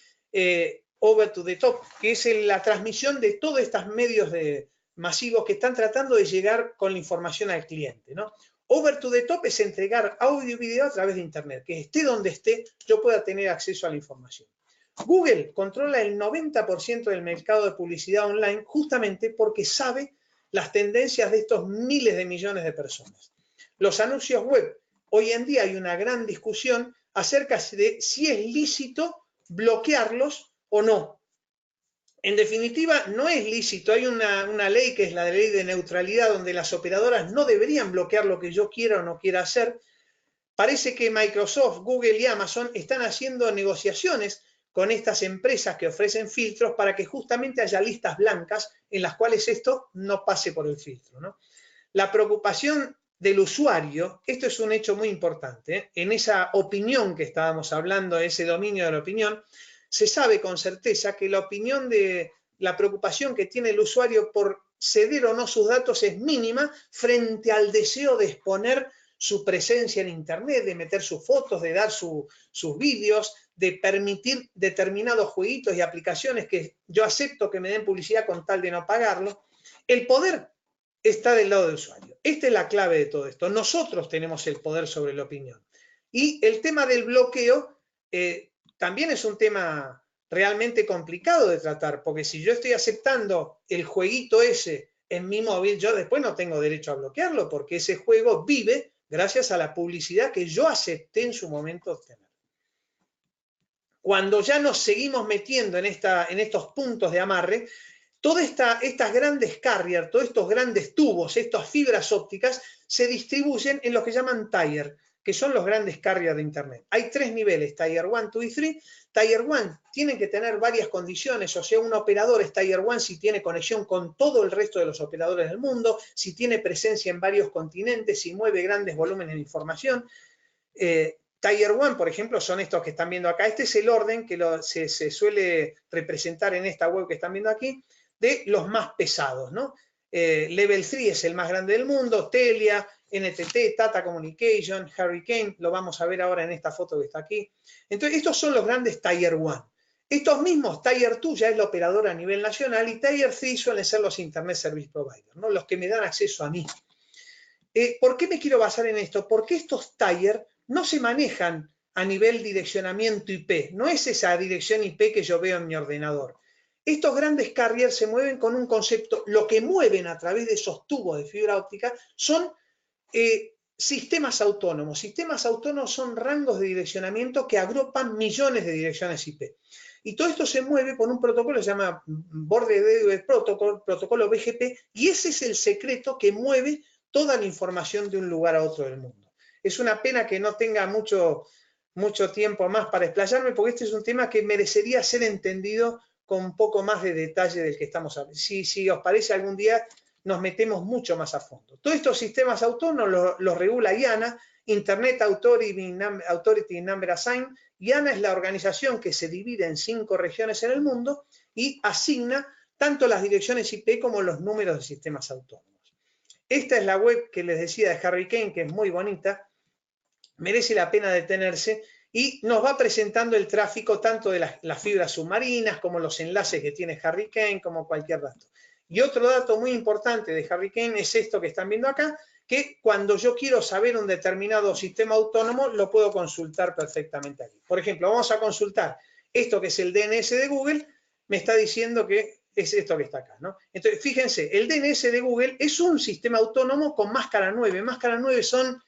over to the top, que es la transmisión de todos estos medios masivos que están tratando de llegar con la información al cliente, ¿no? Over to the top es entregar audio y video a través de Internet, que esté donde esté, yo pueda tener acceso a la información. Google controla el 90% del mercado de publicidad online justamente porque sabe las tendencias de estos miles de millones de personas. Los anuncios web, hoy en día hay una gran discusión acerca de si es lícito bloquearlos o no. En definitiva, no es lícito. Hay una ley que es la ley de neutralidad donde las operadoras no deberían bloquear lo que yo quiera o no quiera hacer. Parece que Microsoft, Google y Amazon están haciendo negociaciones con estas empresas que ofrecen filtros para que justamente haya listas blancas en las cuales esto no pase por el filtro, ¿no? La preocupación del usuario, esto es un hecho muy importante, ¿eh? En esa opinión que estábamos hablando, ese dominio de la opinión, se sabe con certeza que la preocupación que tiene el usuario por ceder o no sus datos es mínima frente al deseo de exponer su presencia en Internet, de meter sus fotos, de dar sus vídeos, de permitir determinados jueguitos y aplicaciones que yo acepto que me den publicidad con tal de no pagarlo. El poder está del lado del usuario. Esta es la clave de todo esto. Nosotros tenemos el poder sobre la opinión. Y el tema del bloqueo también es un tema realmente complicado de tratar, porque si yo estoy aceptando el jueguito ese en mi móvil, yo después no tengo derecho a bloquearlo, porque ese juego vive gracias a la publicidad que yo acepté en su momento obtener. Cuando ya nos seguimos metiendo en estos puntos de amarre, Todas estas grandes carriers, todos estos grandes tubos, estas fibras ópticas, se distribuyen en lo que llaman tier, que son los grandes carriers de Internet. Hay 3 niveles, Tier 1, 2 y 3. Tier 1 tienen que tener varias condiciones, o sea, un operador es Tier 1 si tiene conexión con todo el resto de los operadores del mundo, si tiene presencia en varios continentes, si mueve grandes volúmenes de información. Tier 1, por ejemplo, son estos que están viendo acá. Este es el orden que se suele representar en esta web que están viendo aquí, de los más pesados, ¿no? Level 3 es el más grande del mundo, Telia, NTT, Tata Communication, Hurricane, lo vamos a ver ahora en esta foto que está aquí. Entonces, estos son los grandes Tier 1. Estos mismos, Tier 2 ya es la operadora a nivel nacional y Tier 3 suelen ser los Internet Service Providers, ¿no? Los que me dan acceso a mí. ¿Por qué me quiero basar en esto? Porque estos Tier no se manejan a nivel direccionamiento IP, no es esa dirección IP que yo veo en mi ordenador. Estos grandes carriers se mueven con un concepto, lo que mueven a través de esos tubos de fibra óptica son sistemas autónomos. Sistemas autónomos son rangos de direccionamiento que agrupan millones de direcciones IP. Y todo esto se mueve por un protocolo que se llama Border protocolo BGP, y ese es el secreto que mueve toda la información de un lugar a otro del mundo. Es una pena que no tenga mucho tiempo más para explayarme, porque este es un tema que merecería ser entendido con un poco más de detalle del que estamos hablando. Si os parece, algún día nos metemos mucho más a fondo. Todos estos sistemas autónomos los regula IANA, Internet Authority Number Assigned. IANA es la organización que se divide en 5 regiones en el mundo y asigna tanto las direcciones IP como los números de sistemas autónomos. Esta es la web que les decía de Hurricane, que es muy bonita, merece la pena detenerse y nos va presentando el tráfico tanto de las fibras submarinas como los enlaces que tiene Hurricane, como cualquier dato. Y otro dato muy importante de Hurricane es esto que están viendo acá, que cuando yo quiero saber un determinado sistema autónomo, lo puedo consultar perfectamente aquí. Por ejemplo, vamos a consultar esto que es el DNS de Google, me está diciendo que es esto que está acá, ¿no? Entonces, fíjense, el DNS de Google es un sistema autónomo con máscara 9. Máscara 9 son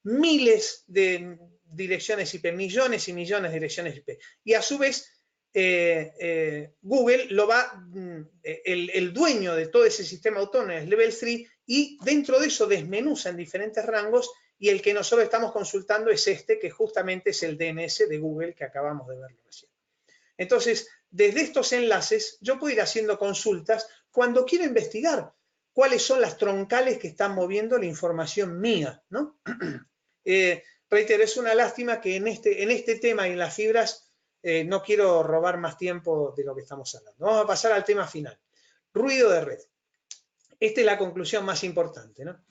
miles de direcciones IP, millones y millones de direcciones IP. Y a su vez, Google el dueño de todo ese sistema autónomo es Level 3 y dentro de eso desmenuza en diferentes rangos y el que nosotros estamos consultando es este, que justamente es el DNS de Google que acabamos de verlo recién. Entonces, desde estos enlaces, yo puedo ir haciendo consultas cuando quiero investigar cuáles son las troncales que están moviendo la información mía, ¿no? Reitero, es una lástima que en este tema y en las fibras no quiero robar más tiempo de lo que estamos hablando. Vamos a pasar al tema final. Ruido de red. Esta es la conclusión más importante, ¿no?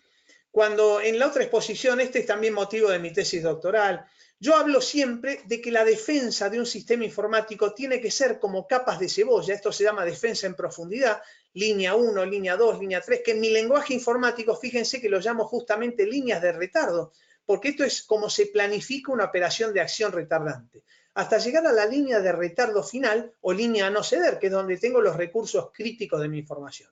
Cuando en la otra exposición, este es también motivo de mi tesis doctoral, yo hablo siempre de que la defensa de un sistema informático tiene que ser como capas de cebolla. Esto se llama defensa en profundidad, línea 1, línea 2, línea 3, que en mi lenguaje informático, fíjense que lo llamo justamente líneas de retardo, porque esto es como se planifica una operación de acción retardante, hasta llegar a la línea de retardo final o línea a no ceder, que es donde tengo los recursos críticos de mi información.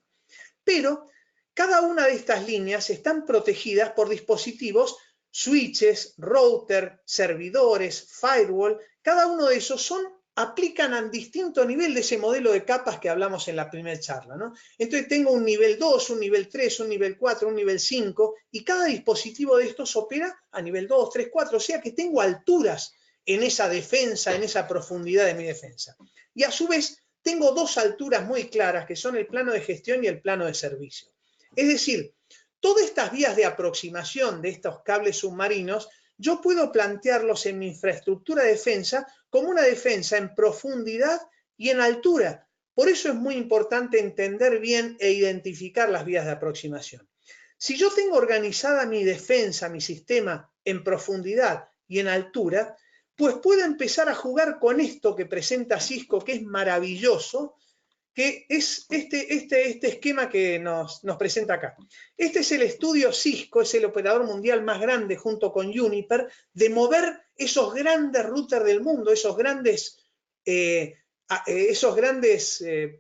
Pero cada una de estas líneas están protegidas por dispositivos, switches, router, servidores, firewall. Cada uno de esos aplican a distinto nivel de ese modelo de capas que hablamos en la primera charla, ¿no? Entonces tengo un nivel 2, un nivel 3, un nivel 4, un nivel 5, y cada dispositivo de estos opera a nivel 2, 3, 4, o sea que tengo alturas en esa defensa, en esa profundidad de mi defensa. Y a su vez tengo 2 alturas muy claras, que son el plano de gestión y el plano de servicio. Es decir, todas estas vías de aproximación de estos cables submarinos, yo puedo plantearlos en mi infraestructura de defensa como una defensa en profundidad y en altura. Por eso es muy importante entender bien e identificar las vías de aproximación. Si yo tengo organizada mi defensa, mi sistema en profundidad y en altura, pues puedo empezar a jugar con esto que presenta Cisco, que es maravilloso, que es este esquema que nos presenta acá. Este es el estudio Cisco, es el operador mundial más grande junto con Juniper, de mover esos grandes routers del mundo, esos grandes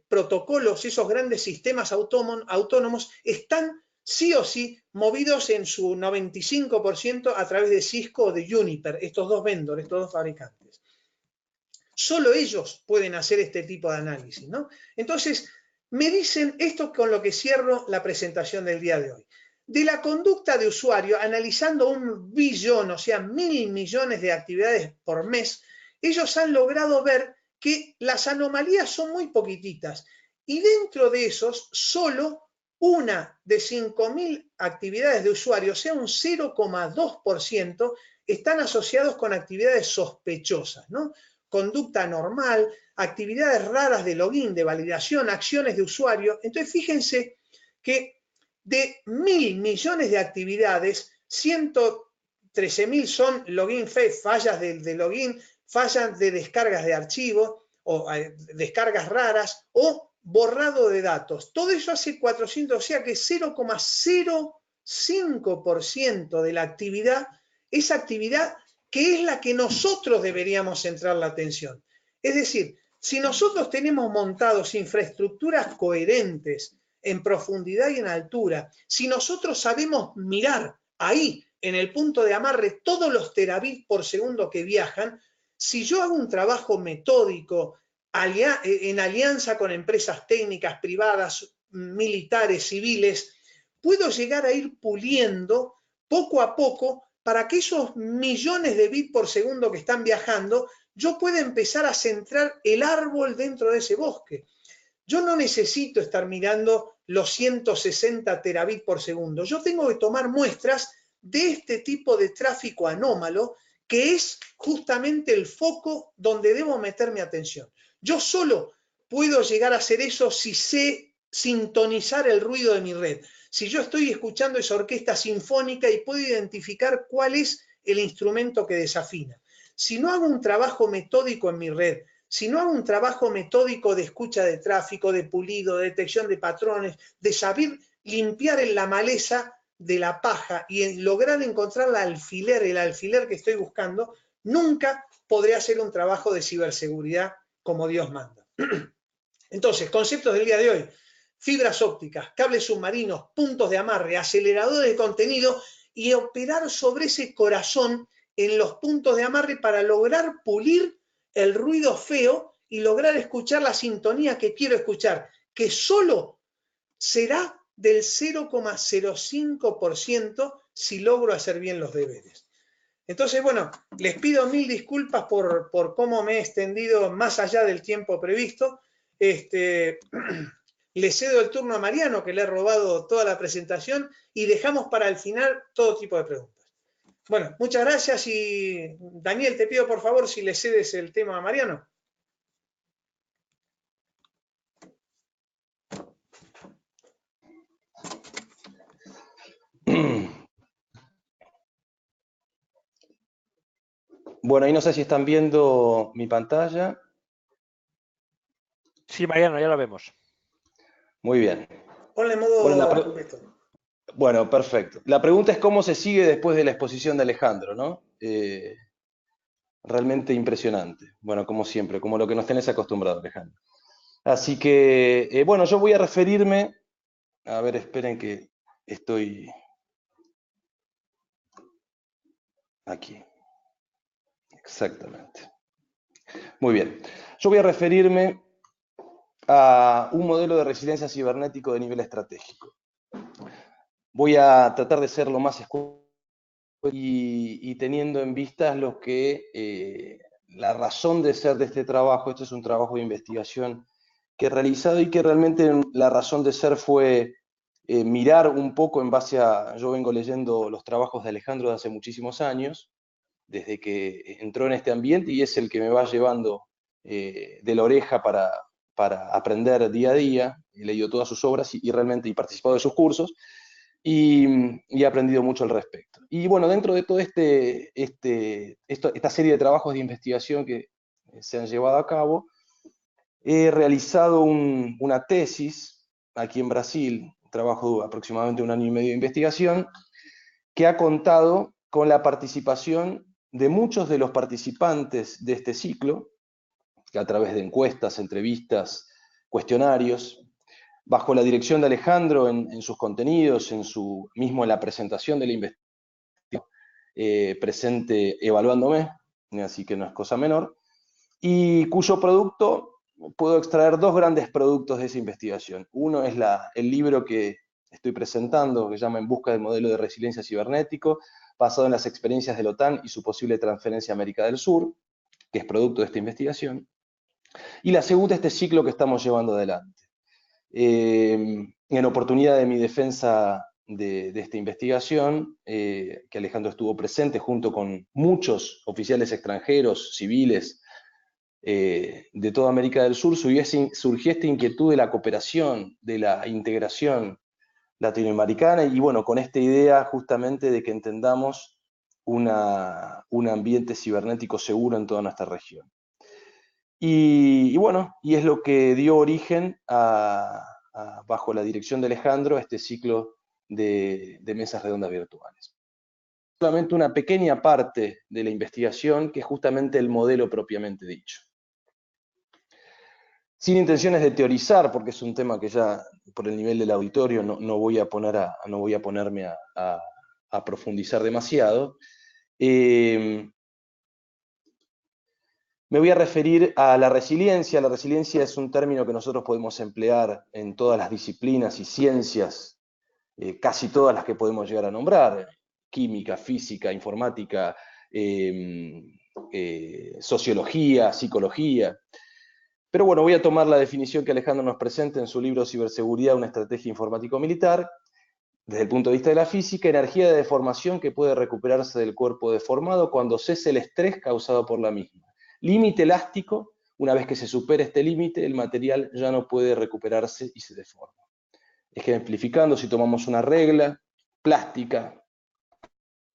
protocolos, esos grandes sistemas autónomos, están sí o sí movidos en su 95% a través de Cisco o de Juniper, estos 2 vendors, estos 2 fabricantes. Solo ellos pueden hacer este tipo de análisis, ¿no? Entonces, me dicen esto con lo que cierro la presentación del día de hoy. De la conducta de usuario, analizando 1.000.000.000, o sea, 1.000 millones de actividades por mes, ellos han logrado ver que las anomalías son muy poquititas. Y dentro de esos, solo una de 5.000 actividades de usuario, o sea, un 0,2%, están asociados con actividades sospechosas, ¿no? Conducta normal, actividades raras de login, de validación, acciones de usuario. Entonces, fíjense que de 1.000 millones de actividades, 113.000 son login fake, fallas de login, fallas de descargas de archivos, o descargas raras, o borrado de datos. Todo eso hace 400, o sea que 0,05% de la actividad es actividad que es la que nosotros deberíamos centrar la atención. Es decir, si nosotros tenemos montados infraestructuras coherentes en profundidad y en altura, si nosotros sabemos mirar ahí, en el punto de amarre, todos los terabits por segundo que viajan, si yo hago un trabajo metódico, en alianza con empresas técnicas, privadas, militares, civiles, puedo llegar a ir puliendo poco a poco para que esos millones de bits por segundo que están viajando, yo pueda empezar a centrar el árbol dentro de ese bosque. Yo no necesito estar mirando los 160 terabits por segundo. Yo tengo que tomar muestras de este tipo de tráfico anómalo, que es justamente el foco donde debo meter mi atención. Yo solo puedo llegar a hacer eso si sé sintonizar el ruido de mi red. Si yo estoy escuchando esa orquesta sinfónica y puedo identificar cuál es el instrumento que desafina. Si no hago un trabajo metódico en mi red, si no hago un trabajo metódico de escucha de tráfico, de pulido, de detección de patrones, de saber limpiar en la maleza de la paja y en lograr encontrar el alfiler que estoy buscando, nunca podré hacer un trabajo de ciberseguridad como Dios manda. Entonces, conceptos del día de hoy: fibras ópticas, cables submarinos, puntos de amarre, aceleradores de contenido y operar sobre ese corazón en los puntos de amarre para lograr pulir el ruido feo y lograr escuchar la sintonía que quiero escuchar, que solo será del 0,05% si logro hacer bien los deberes. Entonces, bueno, les pido 1000 disculpas por cómo me he extendido más allá del tiempo previsto. Le cedo el turno a Mariano, que le he robado toda la presentación, y dejamos para el final todo tipo de preguntas. Bueno, muchas gracias, y Daniel, te pido por favor si le cedes el tema a Mariano. Bueno, ahí no sé si están viendo mi pantalla. Sí, Mariano, ya lo vemos. Muy bien. Ponle modo completo. Bueno, perfecto. La pregunta es cómo se sigue después de la exposición de Alejandro, ¿no? Realmente impresionante. Bueno, como siempre, como lo que nos tenés acostumbrado, Alejandro. Así que, bueno, yo voy a referirme, a ver, esperen que estoy aquí. Exactamente. Muy bien. Yo voy a referirme a un modelo de resiliencia cibernético de nivel estratégico. Voy a tratar de ser lo más escueto y teniendo en vista lo que la razón de ser de este trabajo. Este es un trabajo de investigación que he realizado y que realmente la razón de ser fue mirar un poco en base a, yo vengo leyendo los trabajos de Alejandro de hace muchísimos años, desde que entró en este ambiente, y es el que me va llevando de la oreja para aprender día a día. He leído todas sus obras y realmente he participado de sus cursos y he aprendido mucho al respecto. Y bueno, dentro de todo esta serie de trabajos de investigación que se han llevado a cabo, he realizado una tesis aquí en Brasil, trabajo aproximadamente 1 año y medio de investigación, que ha contado con la participación de muchos de los participantes de este ciclo, que a través de encuestas, entrevistas, cuestionarios, bajo la dirección de Alejandro en sus contenidos, mismo en la presentación de la investigación, presente evaluándome, así que no es cosa menor, y cuyo producto puedo extraer dos grandes productos de esa investigación. Uno es el libro que estoy presentando, que se llama En busca del modelo de resiliencia cibernético, basado en las experiencias de la OTAN y su posible transferencia a América del Sur, que es producto de esta investigación. Y la segunda, este ciclo que estamos llevando adelante. En oportunidad de mi defensa de esta investigación, que Alejandro estuvo presente junto con muchos oficiales extranjeros, civiles, de toda América del Sur, surgió esta inquietud de la cooperación, de la integración latinoamericana, y bueno, con esta idea justamente de que entendamos un ambiente cibernético seguro en toda nuestra región. Y bueno, y es lo que dio origen bajo la dirección de Alejandro, a este ciclo de mesas redondas virtuales. Solamente una pequeña parte de la investigación, que es justamente el modelo propiamente dicho. Sin intenciones de teorizar, porque es un tema que ya por el nivel del auditorio no voy a ponerme a profundizar demasiado, me voy a referir a la resiliencia. La resiliencia es un término que nosotros podemos emplear en todas las disciplinas y ciencias, casi todas las que podemos llegar a nombrar: química, física, informática, sociología, psicología. Pero bueno, voy a tomar la definición que Alejandro nos presenta en su libro Ciberseguridad, una estrategia informático-militar, desde el punto de vista de la física: energía de deformación que puede recuperarse del cuerpo deformado cuando cese el estrés causado por la misma. Límite elástico: una vez que se supera este límite, el material ya no puede recuperarse y se deforma. Ejemplificando, si tomamos una regla plástica,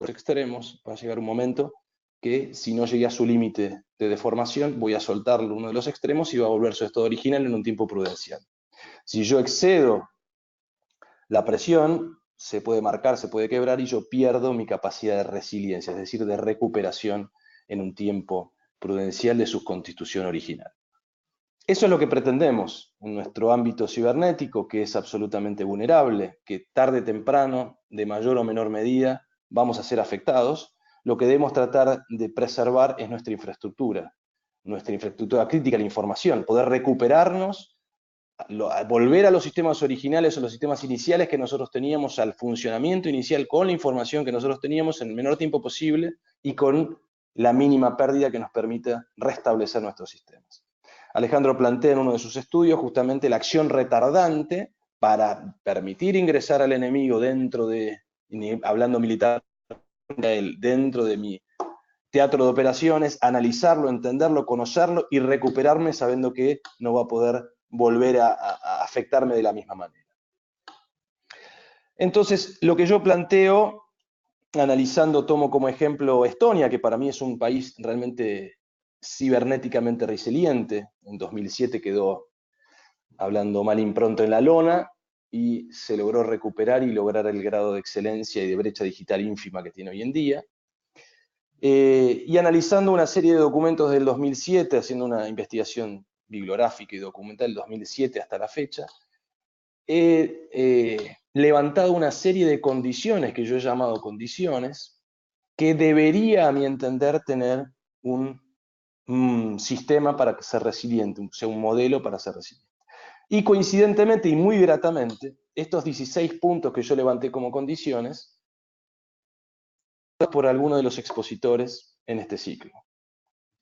los extremos, va a llegar un momento que, si no llegué a su límite de deformación, voy a soltarlo uno de los extremos y va a volver su estado original en un tiempo prudencial. Si yo excedo la presión, se puede marcar, se puede quebrar, y yo pierdo mi capacidad de resiliencia, es decir, de recuperación en un tiempo prudencial de su constitución original. Eso es lo que pretendemos en nuestro ámbito cibernético, que es absolutamente vulnerable, que tarde o temprano, de mayor o menor medida, vamos a ser afectados. Lo que debemos tratar de preservar es nuestra infraestructura crítica, la información, poder recuperarnos, volver a los sistemas originales o los sistemas iniciales que nosotros teníamos, al funcionamiento inicial con la información que nosotros teníamos en el menor tiempo posible y con la mínima pérdida que nos permita restablecer nuestros sistemas. Alejandro plantea en uno de sus estudios justamente la acción retardante para permitir ingresar al enemigo dentro de, hablando militar, dentro de mi teatro de operaciones, analizarlo, entenderlo, conocerlo y recuperarme sabiendo que no va a poder volver a afectarme de la misma manera. Entonces, lo que yo planteo, analizando, tomo como ejemplo Estonia, que para mí es un país realmente cibernéticamente resiliente. En 2007 quedó, hablando mal y pronto, en la lona, y se logró recuperar y lograr el grado de excelencia y de brecha digital ínfima que tiene hoy en día. Y analizando una serie de documentos del 2007, haciendo una investigación bibliográfica y documental del 2007 hasta la fecha, he levantado una serie de condiciones que yo he llamado condiciones que debería, a mi entender, tener un sistema para ser resiliente, o sea, un modelo para ser resiliente. Y coincidentemente y muy gratamente, estos 16 puntos que yo levanté como condiciones, por algunos de los expositores en este ciclo,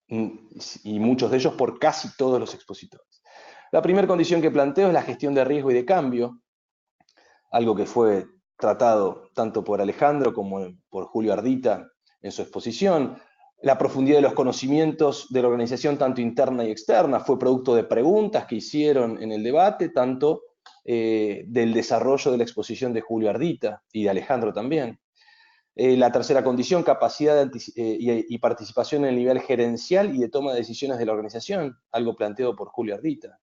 y muchos de ellos por casi todos los expositores. La primera condición que planteo es la gestión de riesgo y de cambio, algo que fue tratado tanto por Alejandro como por Julio Ardita en su exposición. La profundidad de los conocimientos de la organización, tanto interna y externa, fue producto de preguntas que hicieron en el debate, tanto del desarrollo de la exposición de Julio Ardita y de Alejandro también. La tercera condición, capacidad y participación en el nivel gerencial y de toma de decisiones de la organización, algo planteado por Julio Ardita.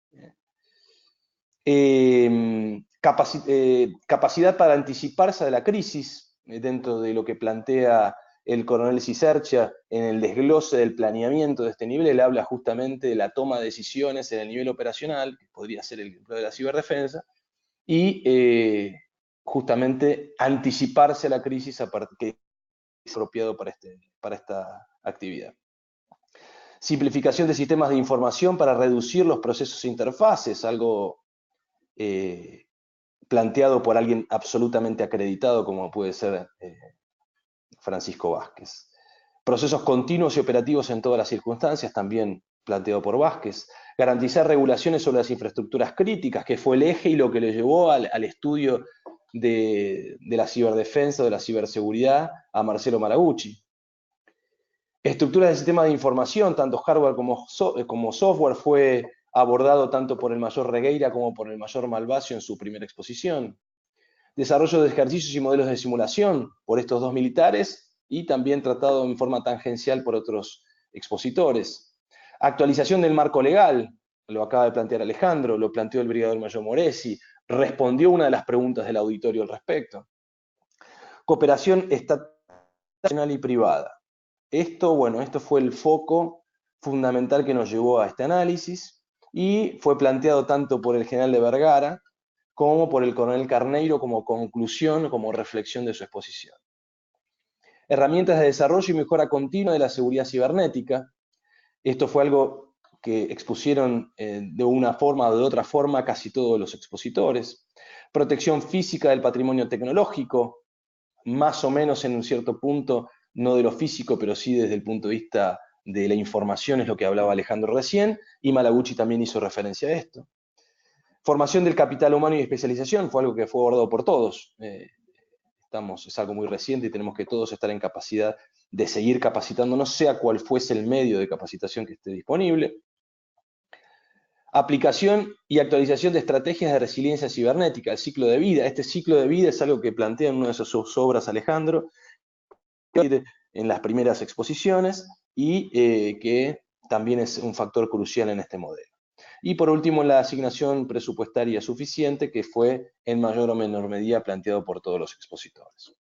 Capacidad para anticiparse de la crisis, dentro de lo que plantea el coronel Cisercia en el desglose del planeamiento de este nivel. Él habla justamente de la toma de decisiones en el nivel operacional, que podría ser el de la ciberdefensa, y justamente anticiparse a la crisis que es apropiado para esta actividad. Simplificación de sistemas de información para reducir los procesos e interfaces, algo planteado por alguien absolutamente acreditado como puede ser Francisco Vázquez. Procesos continuos y operativos en todas las circunstancias, también planteado por Vázquez. Garantizar regulaciones sobre las infraestructuras críticas, que fue el eje y lo que le llevó al estudio de la ciberdefensa, de la ciberseguridad, a Marcelo Malagucci. Estructuras de sistemas de información, tanto hardware como software, fue abordado tanto por el mayor Regueira como por el mayor Malvasio en su primera exposición. Desarrollo de ejercicios y modelos de simulación por estos dos militares y también tratado en forma tangencial por otros expositores. Actualización del marco legal, lo acaba de plantear Alejandro, lo planteó el brigadier mayor Moresi, respondió una de las preguntas del auditorio al respecto. Cooperación estatal y privada. Esto fue el foco fundamental que nos llevó a este análisis y fue planteado tanto por el general de Vergara como por el coronel Carneiro como conclusión, como reflexión de su exposición. Herramientas de desarrollo y mejora continua de la seguridad cibernética. Esto fue algo que expusieron de una forma o de otra forma casi todos los expositores. Protección física del patrimonio tecnológico, más o menos en un cierto punto, no de lo físico, pero sí desde el punto de vista de la información, es lo que hablaba Alejandro recién, y Malagucci también hizo referencia a esto. Formación del capital humano y especialización fue algo que fue abordado por todos. Es algo muy reciente y tenemos que todos estar en capacidad de seguir capacitándonos, sea cual fuese el medio de capacitación que esté disponible. Aplicación y actualización de estrategias de resiliencia cibernética, el ciclo de vida. Este ciclo de vida es algo que plantea en una de sus obras Alejandro, en las primeras exposiciones, y que también es un factor crucial en este modelo. Y por último, la asignación presupuestaria suficiente, que fue en mayor o menor medida planteado por todos los expositores.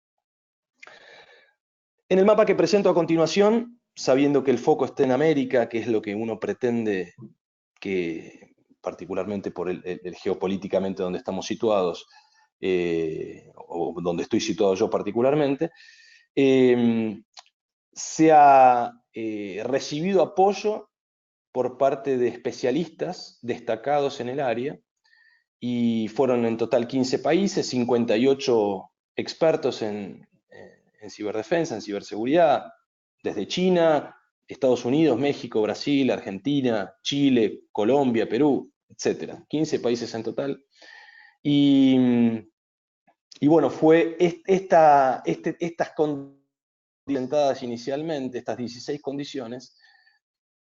En el mapa que presento a continuación, sabiendo que el foco está en América, que es lo que uno pretende que, particularmente por el geopolíticamente donde estamos situados, o donde estoy situado yo particularmente, se ha recibido apoyo por parte de especialistas destacados en el área, y fueron en total 15 países, 58 expertos en ciberdefensa, en ciberseguridad, desde China, Estados Unidos, México, Brasil, Argentina, Chile, Colombia, Perú, etc. 15 países en total. Y bueno, fue estas condiciones inicialmente, estas 16 condiciones,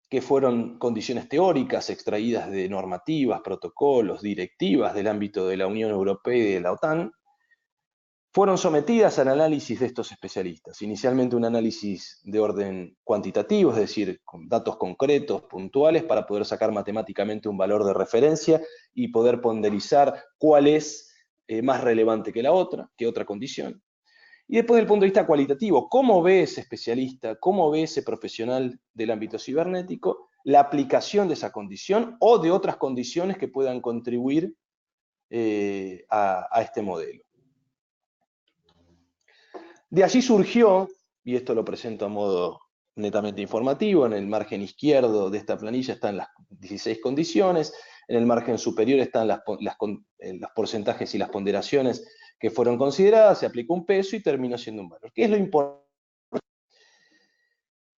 que fueron condiciones teóricas extraídas de normativas, protocolos, directivas del ámbito de la Unión Europea y de la OTAN, fueron sometidas al análisis de estos especialistas. Inicialmente un análisis de orden cuantitativo, es decir, con datos concretos, puntuales, para poder sacar matemáticamente un valor de referencia y poder ponderizar cuál es más relevante que la otra, que otra condición. Y después, desde el punto de vista cualitativo, ¿cómo ve ese especialista, cómo ve ese profesional del ámbito cibernético la aplicación de esa condición o de otras condiciones que puedan contribuir a este modelo? De allí surgió, y esto lo presento a modo netamente informativo, en el margen izquierdo de esta planilla están las 16 condiciones, en el margen superior están los porcentajes y las ponderaciones que fueron consideradas, se aplicó un peso y terminó siendo un valor. ¿Qué es lo importante?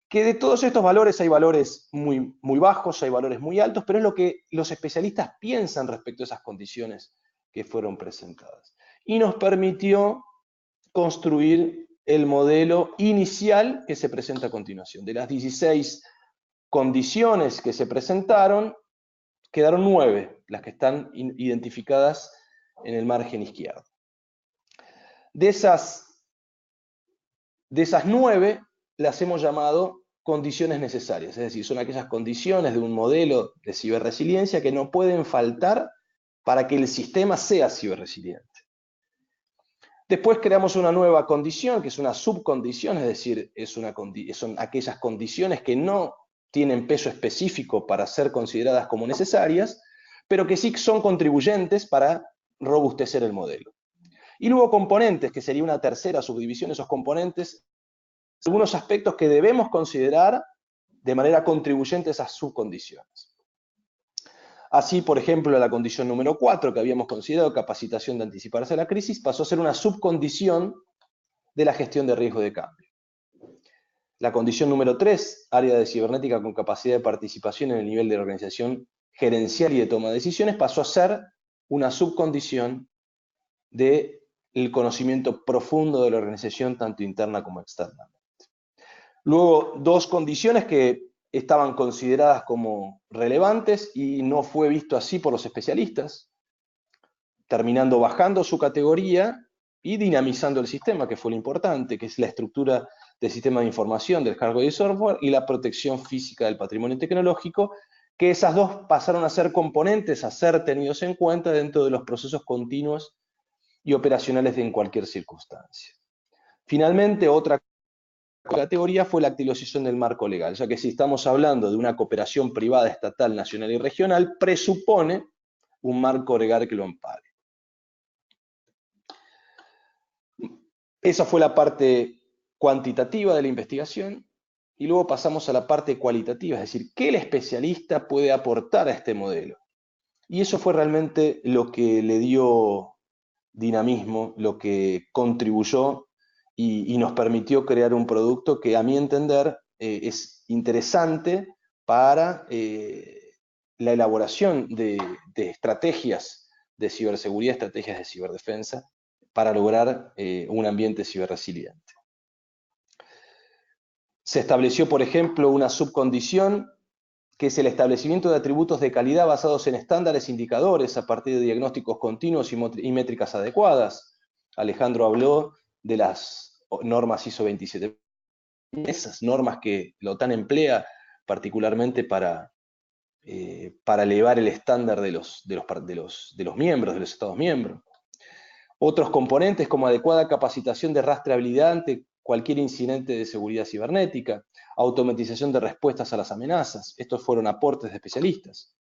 Que de todos estos valores hay valores muy, muy bajos, hay valores muy altos, pero es lo que los especialistas piensan respecto a esas condiciones que fueron presentadas. Y nos permitió construir el modelo inicial que se presenta a continuación. De las 16 condiciones que se presentaron, quedaron 9, las que están identificadas en el margen izquierdo. De esas 9 las hemos llamado condiciones necesarias, es decir, son aquellas condiciones de un modelo de ciberresiliencia que no pueden faltar para que el sistema sea ciberresiliente. Después creamos una nueva condición, que es una subcondición, es decir, son aquellas condiciones que no tienen peso específico para ser consideradas como necesarias, pero que sí son contribuyentes para robustecer el modelo. Y luego componentes, que sería una tercera subdivisión, esos componentes, algunos aspectos que debemos considerar de manera contribuyente a esas subcondiciones. Así, por ejemplo, la condición número 4, que habíamos considerado capacitación de anticiparse a la crisis, pasó a ser una subcondición de la gestión de riesgo de cambio. La condición número 3, área de cibernética con capacidad de participación en el nivel de la organización gerencial y de toma de decisiones, pasó a ser una subcondición del conocimiento profundo de la organización, tanto interna como externa. Luego, dos condiciones que estaban consideradas como relevantes y no fue visto así por los especialistas, terminando bajando su categoría y dinamizando el sistema, que fue lo importante, que es la estructura del sistema de información, del hardware y software, y la protección física del patrimonio tecnológico, que esas dos pasaron a ser componentes a ser tenidos en cuenta dentro de los procesos continuos y operacionales en cualquier circunstancia. Finalmente, otra categoría fue la actualización del marco legal, ya que si estamos hablando de una cooperación privada, estatal, nacional y regional, presupone un marco legal que lo ampare. Esa fue la parte cuantitativa de la investigación, y luego pasamos a la parte cualitativa, es decir, ¿qué el especialista puede aportar a este modelo? Y eso fue realmente lo que le dio dinamismo, lo que contribuyó y nos permitió crear un producto que, a mi entender, es interesante para la elaboración de estrategias de ciberseguridad, estrategias de ciberdefensa, para lograr un ambiente ciberresiliente. Se estableció, por ejemplo, una subcondición que es el establecimiento de atributos de calidad basados en estándares indicadores a partir de diagnósticos continuos y métricas adecuadas. Alejandro habló de las normas ISO 27000, esas normas que la OTAN emplea particularmente para elevar el estándar de los miembros, de los Estados miembros. Otros componentes como adecuada capacitación de rastreabilidad ante cualquier incidente de seguridad cibernética, automatización de respuestas a las amenazas. Estos fueron aportes de especialistas.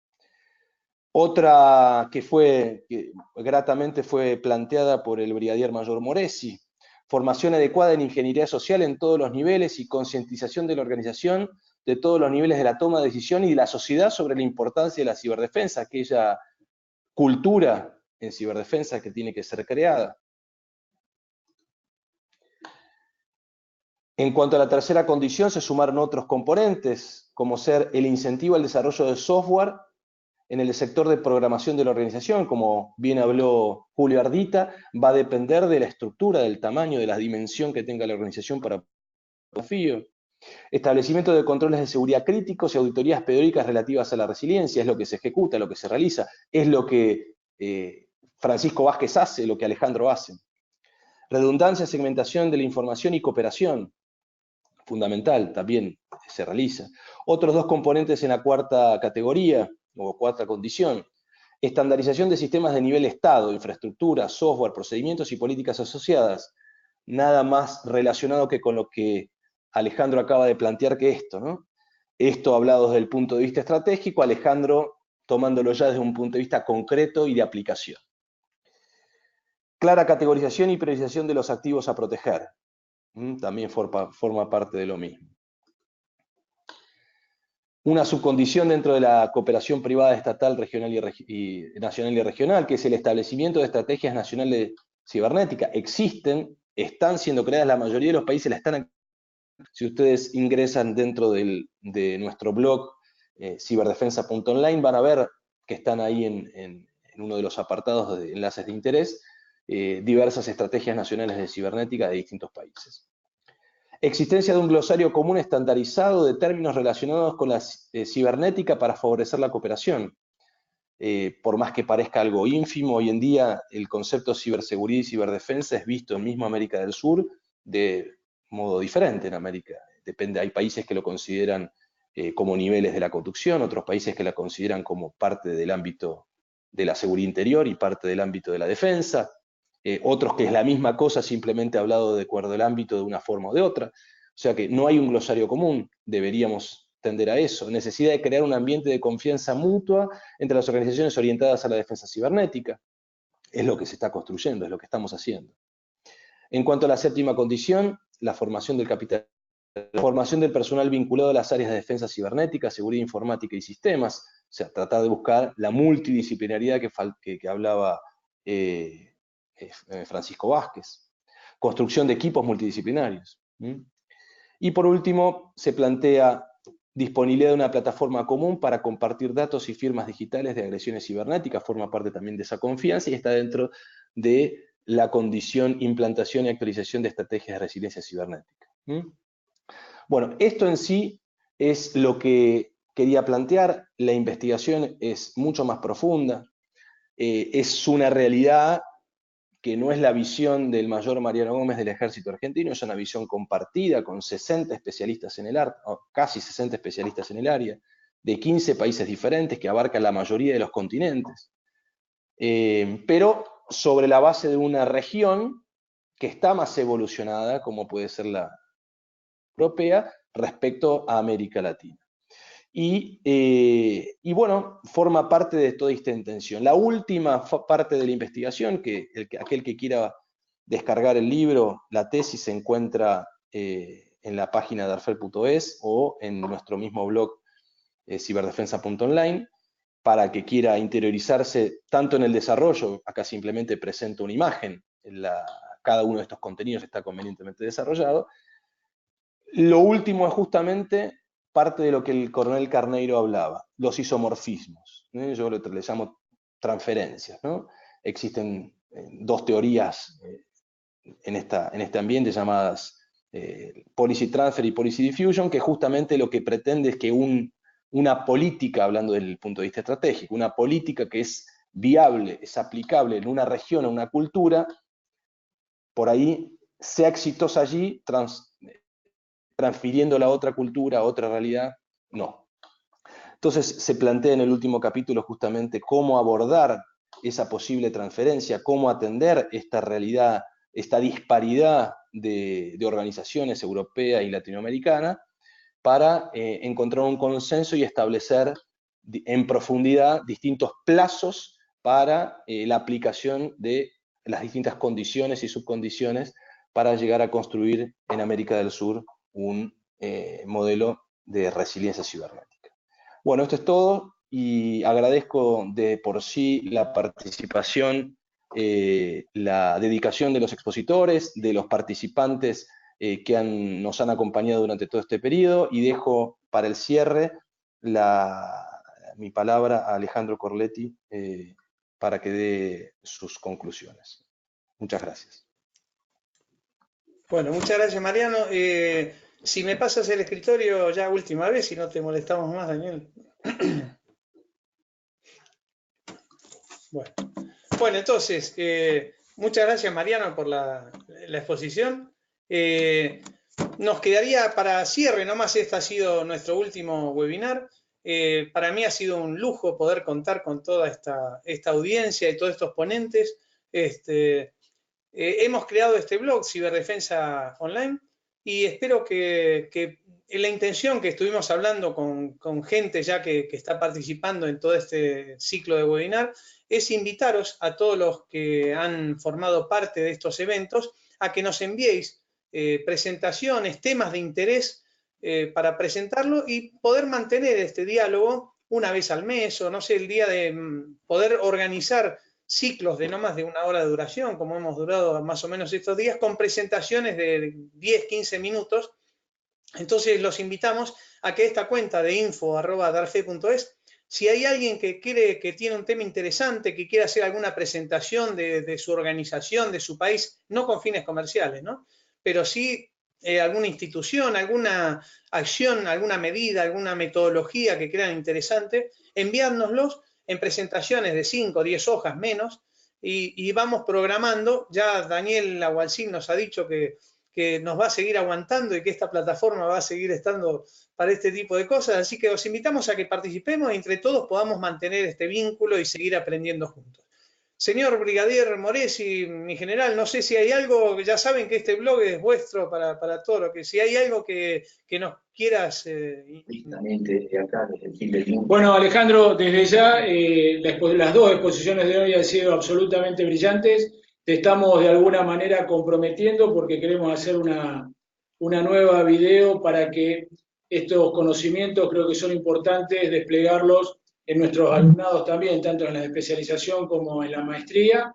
Otra que gratamente fue planteada por el brigadier mayor Moresi, formación adecuada en ingeniería social en todos los niveles y concientización de la organización de todos los niveles de la toma de decisión y de la sociedad sobre la importancia de la ciberdefensa, aquella cultura en ciberdefensa que tiene que ser creada. En cuanto a la tercera condición, se sumaron otros componentes, como ser el incentivo al desarrollo de software en el sector de programación de la organización, como bien habló Julio Ardita, va a depender de la estructura, del tamaño, de la dimensión que tenga la organización para el desafío. Establecimiento de controles de seguridad críticos y auditorías periódicas relativas a la resiliencia, es lo que se ejecuta, lo que se realiza, es lo que Francisco Vázquez hace, lo que Alejandro hace. Redundancia, segmentación de la información y cooperación, fundamental, también se realiza. Otros dos componentes en la cuarta categoría, o cuarta condición: estandarización de sistemas de nivel Estado, infraestructura, software, procedimientos y políticas asociadas. Nada más relacionado que con lo que Alejandro acaba de plantear que esto, ¿no? Esto hablado desde el punto de vista estratégico, Alejandro tomándolo ya desde un punto de vista concreto y de aplicación. Clara categorización y priorización de los activos a proteger. También forma parte de lo mismo. Una subcondición dentro de la cooperación privada estatal, regional y nacional y regional, que es el establecimiento de estrategias nacionales cibernéticas. Existen, están siendo creadas, la mayoría de los países la están. Si ustedes ingresan dentro de nuestro blog ciberdefensa.online, van a ver que están ahí en uno de los apartados de enlaces de interés, diversas estrategias nacionales de cibernética de distintos países. Existencia de un glosario común estandarizado de términos relacionados con la cibernética para favorecer la cooperación. Por más que parezca algo ínfimo, hoy en día el concepto ciberseguridad y ciberdefensa es visto en misma América del Sur de modo diferente en América. Depende, hay países que lo consideran como niveles de la conducción, otros países que la consideran como parte del ámbito de la seguridad interior y parte del ámbito de la defensa. Otros que es la misma cosa, simplemente hablado de acuerdo al ámbito de una forma o de otra. O sea que no hay un glosario común, deberíamos tender a eso. Necesidad de crear un ambiente de confianza mutua entre las organizaciones orientadas a la defensa cibernética. Es lo que se está construyendo, es lo que estamos haciendo. En cuanto a la séptima condición, la formación del capital la formación del personal vinculado a las áreas de defensa cibernética, seguridad informática y sistemas, o sea, tratar de buscar la multidisciplinaridad que hablaba Francisco Vázquez, construcción de equipos multidisciplinarios. Y por último, se plantea disponibilidad de una plataforma común para compartir datos y firmas digitales de agresiones cibernéticas, forma parte también de esa confianza y está dentro de la condición, implantación y actualización de estrategias de resiliencia cibernética. Bueno, esto en sí es lo que quería plantear. La investigación es mucho más profunda, es una realidad que no es la visión del mayor Mariano Gómez del Ejército Argentino, es una visión compartida con 60 especialistas en el área, casi 60 especialistas en el área, de 15 países diferentes que abarcan la mayoría de los continentes, pero sobre la base de una región que está más evolucionada, como puede ser la europea, respecto a América Latina. Y bueno, forma parte de toda esta intención. La última parte de la investigación, aquel que quiera descargar el libro, la tesis se encuentra en la página de arfel.es o en nuestro mismo blog ciberdefensa.online, para que quiera interiorizarse tanto en el desarrollo, acá simplemente presento una imagen, cada uno de estos contenidos está convenientemente desarrollado. Lo último es justamente parte de lo que el coronel Carneiro hablaba, los isomorfismos. Yo le llamo transferencias, ¿no? Existen dos teorías en este ambiente llamadas policy transfer y policy diffusion, que justamente lo que pretende es que una política, hablando del punto de vista estratégico, una política que es viable, es aplicable en una región o una cultura, por ahí sea exitosa allí, transfiriéndola a otra cultura, a otra realidad, no. Entonces se plantea en el último capítulo justamente cómo abordar esa posible transferencia, cómo atender esta realidad, esta disparidad de organizaciones europea y latinoamericana para encontrar un consenso y establecer en profundidad distintos plazos para la aplicación de las distintas condiciones y subcondiciones para llegar a construir en América del Sur un modelo de resiliencia cibernética. Bueno, esto es todo y agradezco de por sí la participación, la dedicación de los expositores, de los participantes que nos han acompañado durante todo este periodo y dejo para el cierre mi palabra a Alejandro Corletti para que dé sus conclusiones. Muchas gracias. Bueno, muchas gracias, Mariano. Si me pasas el escritorio ya última vez, si no te molestamos más, Daniel. Bueno, entonces, muchas gracias, Mariano, por la exposición. Nos quedaría para cierre, nomás este ha sido nuestro último webinar. Para mí ha sido un lujo poder contar con toda esta audiencia y todos estos ponentes. Hemos creado este blog, Ciberdefensa Online, y espero que la intención que estuvimos hablando con gente ya que está participando en todo este ciclo de webinar, es invitaros a todos los que han formado parte de estos eventos a que nos enviéis presentaciones, temas de interés para presentarlo y poder mantener este diálogo una vez al mes o no sé, el día de poder organizar ciclos de no más de 1 hora de duración, como hemos durado más o menos estos días, con presentaciones de 10, 15 minutos. Entonces los invitamos a que esta cuenta de info@darfe.es, si hay alguien que tiene un tema interesante, que quiere hacer alguna presentación de su organización, de su país, no con fines comerciales, ¿no? Pero sí alguna institución, alguna acción, alguna medida, alguna metodología que crean interesante, enviádnoslos en presentaciones de 5 o 10 hojas menos y vamos programando. Ya Daniel Agualcín nos ha dicho que nos va a seguir aguantando y que esta plataforma va a seguir estando para este tipo de cosas, así que os invitamos a que participemos y entre todos podamos mantener este vínculo y seguir aprendiendo juntos. Señor Brigadier Moresi, mi general, no sé si hay algo, ya saben que este blog es vuestro para todo lo que, si hay algo que nos quieras... Bueno, Alejandro, desde ya las dos exposiciones de hoy han sido absolutamente brillantes. Te estamos de alguna manera comprometiendo porque queremos hacer una una nueva video para que estos conocimientos creo que son importantes desplegarlos en nuestros alumnados también, tanto en la especialización como en la maestría.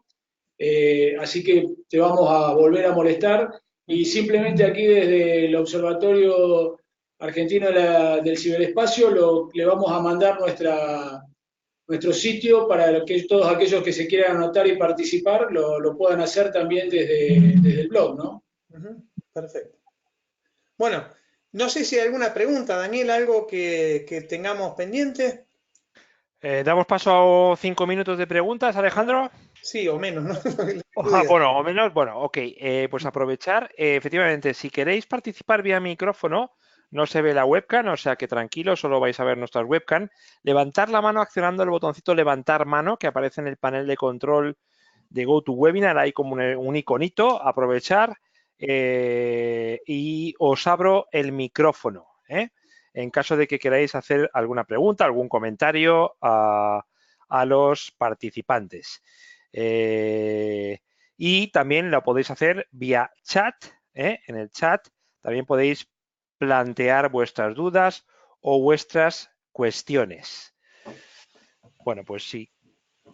Así que te vamos a volver a molestar y simplemente aquí desde el Observatorio Argentino del Ciberespacio le vamos a mandar nuestro sitio para que todos aquellos que se quieran anotar y participar lo puedan hacer también desde el blog, ¿no? Perfecto. Bueno, no sé si hay alguna pregunta, Daniel, algo que tengamos pendiente. ¿Damos paso a 5 minutos de preguntas, Alejandro? Sí, o menos, ¿no? Bueno, o menos, bueno, ok, pues aprovechar, efectivamente, si queréis participar vía micrófono, no se ve la webcam, o sea que tranquilos, solo vais a ver nuestras webcam. Levantar la mano accionando el botoncito levantar mano que aparece en el panel de control de GoToWebinar, hay como un iconito, aprovechar y os abro el micrófono, en caso de que queráis hacer alguna pregunta, algún comentario a los participantes. Y también lo podéis hacer vía chat, en el chat también podéis plantear vuestras dudas o vuestras cuestiones. Bueno, pues sí,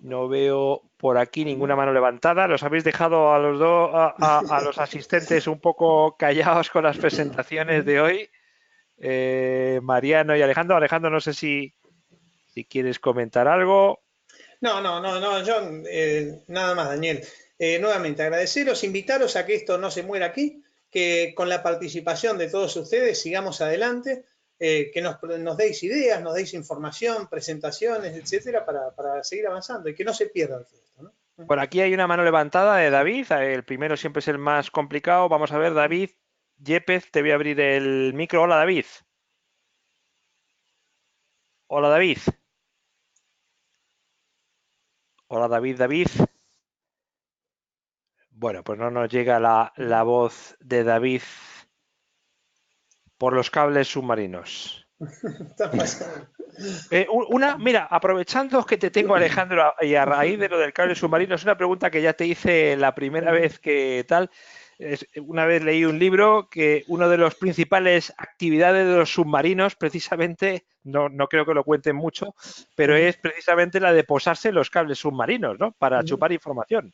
no veo por aquí ninguna mano levantada. Los habéis dejado a los dos, a los asistentes un poco callados con las presentaciones de hoy. Mariano y Alejandro. Alejandro, no sé si quieres comentar algo. No, yo nada más, Daniel. Nuevamente, agradeceros, invitaros a que esto no se muera aquí, que con la participación de todos ustedes sigamos adelante, que nos deis ideas, nos deis información, presentaciones, etcétera, para seguir avanzando y que no se pierda todo esto, ¿no? Por aquí hay una mano levantada de David. El primero siempre es el más complicado. Vamos a ver, David Yepes, te voy a abrir el micro. Hola, David. Hola, David. Hola, David. Bueno, pues no nos llega la voz de David por los cables submarinos. Está pasando. Mira, aprovechando que te tengo, Alejandro, y a raíz de lo del cable submarino, es una pregunta que ya te hice la primera vez que tal. Una vez leí un libro que una de las principales actividades de los submarinos, precisamente, no creo que lo cuenten mucho, pero es precisamente la de posarse en los cables submarinos, ¿no? Para chupar información.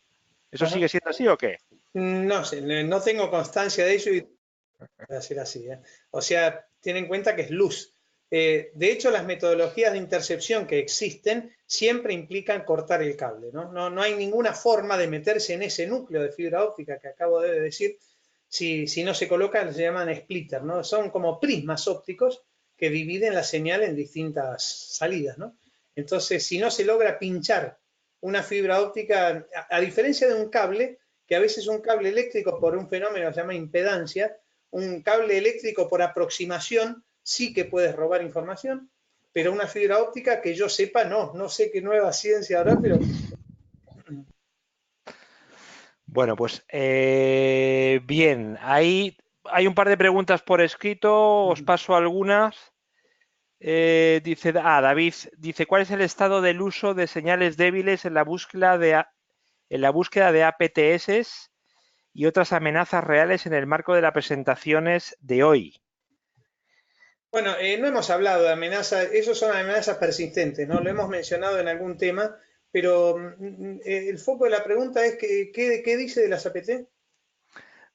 ¿Eso sigue siendo así o qué? No sé, no tengo constancia de ello y va a ser así, ¿eh? O sea, ten en cuenta que es luz. De hecho, las metodologías de intercepción que existen siempre implican cortar el cable, ¿no? No hay ninguna forma de meterse en ese núcleo de fibra óptica que acabo de decir. Si no se colocan, se llaman splitter, ¿no? Son como prismas ópticos que dividen la señal en distintas salidas, ¿no? Entonces, si no se logra pinchar una fibra óptica, a diferencia de un cable, que a veces un cable eléctrico por un fenómeno que se llama impedancia, un cable eléctrico por aproximación sí que puedes robar información, pero una fibra óptica que yo sepa, no sé qué nueva ciencia habrá, pero... Bueno, pues bien, hay un par de preguntas por escrito, os paso algunas. David dice, ¿cuál es el estado del uso de señales débiles en la búsqueda de APTS y otras amenazas reales en el marco de las presentaciones de hoy? Bueno, no hemos hablado de amenazas, esos son amenazas persistentes, ¿no? Lo hemos mencionado en algún tema, pero el foco de la pregunta es ¿qué dice de las APT?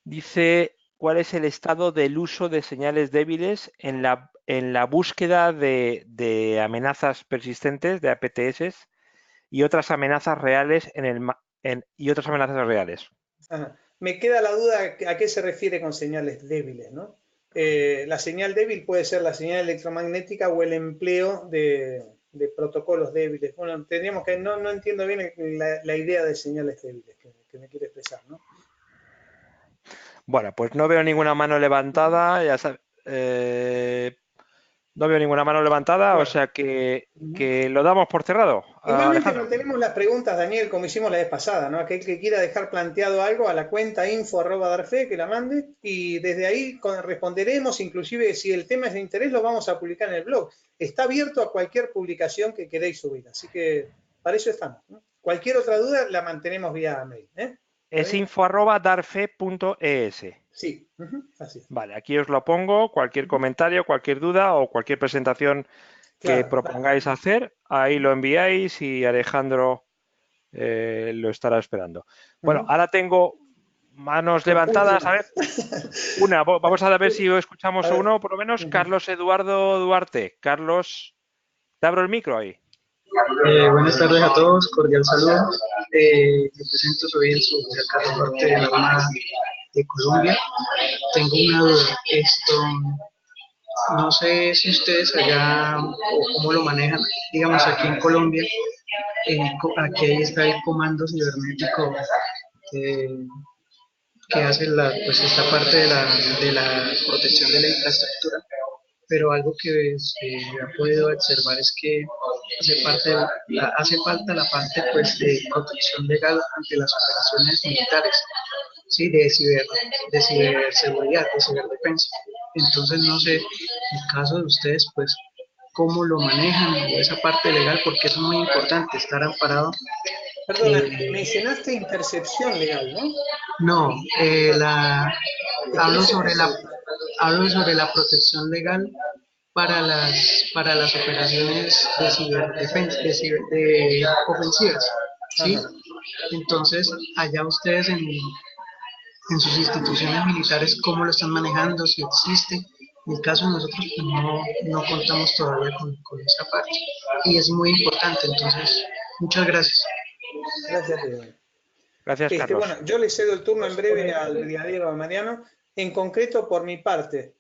Dice, ¿cuál es el estado del uso de señales débiles en la búsqueda de amenazas persistentes, de APTS, y otras amenazas reales y otras amenazas reales? Ajá. Me queda la duda a qué se refiere con señales débiles, ¿no? La señal débil puede ser la señal electromagnética o el empleo de protocolos débiles. Bueno, tendríamos que, no entiendo bien la idea de señales débiles que me quiere expresar, ¿no? Bueno, pues no veo ninguna mano levantada, no veo ninguna mano levantada, Bueno. o sea que lo damos por cerrado. Igualmente Alejandro. mantenemos las preguntas, Daniel, como hicimos la vez pasada, ¿no? Aquel que quiera dejar planteado algo a la cuenta info@darfe, que la mande, y desde ahí responderemos, inclusive si el tema es de interés, lo vamos a publicar en el blog. Está abierto a cualquier publicación que queréis subir, así que para eso estamos, ¿no? Cualquier otra duda la mantenemos vía mail, ¿eh? Es info@darfe.es. Sí, así es. Vale, aquí os lo pongo, cualquier comentario, cualquier duda o cualquier presentación que Claro, propongáis hacer, ahí lo enviáis y Alejandro lo estará esperando. Bueno, ahora tengo manos levantadas, a ver, vamos a ver si escuchamos A ver. uno, por lo menos, Carlos Eduardo Duarte. Carlos, te abro el micro ahí. Buenas tardes a todos, cordial saludo. Me presento, soy el suboficial Carlos Duarte de la Armada de Colombia. Tengo una duda. No sé si ustedes allá o cómo lo manejan, digamos aquí en Colombia, aquí ahí está el comando cibernético que hace pues esta parte de la protección de la infraestructura, pero algo que se ha podido observar es que hace falta la parte pues de protección legal ante las operaciones militares, ¿sí? de ciberseguridad, de ciberdefensa. Entonces no sé, en el caso de ustedes, pues, cómo lo manejan esa parte legal, porque eso es muy importante, estar amparado. Perdona, mencionaste intercepción legal, ¿no? No, hablo sobre la protección legal para las operaciones de ciberdefensa, de ofensivas, ¿sí? Ajá. Entonces, allá ustedes en sus instituciones militares, ¿cómo lo están manejando? Si existe. En el caso de nosotros, pues no contamos todavía con esa parte. Y es muy importante, entonces, muchas gracias. Gracias, Pedro. Gracias, Carlos. Bueno, yo le cedo el turno en breve al brigadiero Mariano. En concreto, por mi parte,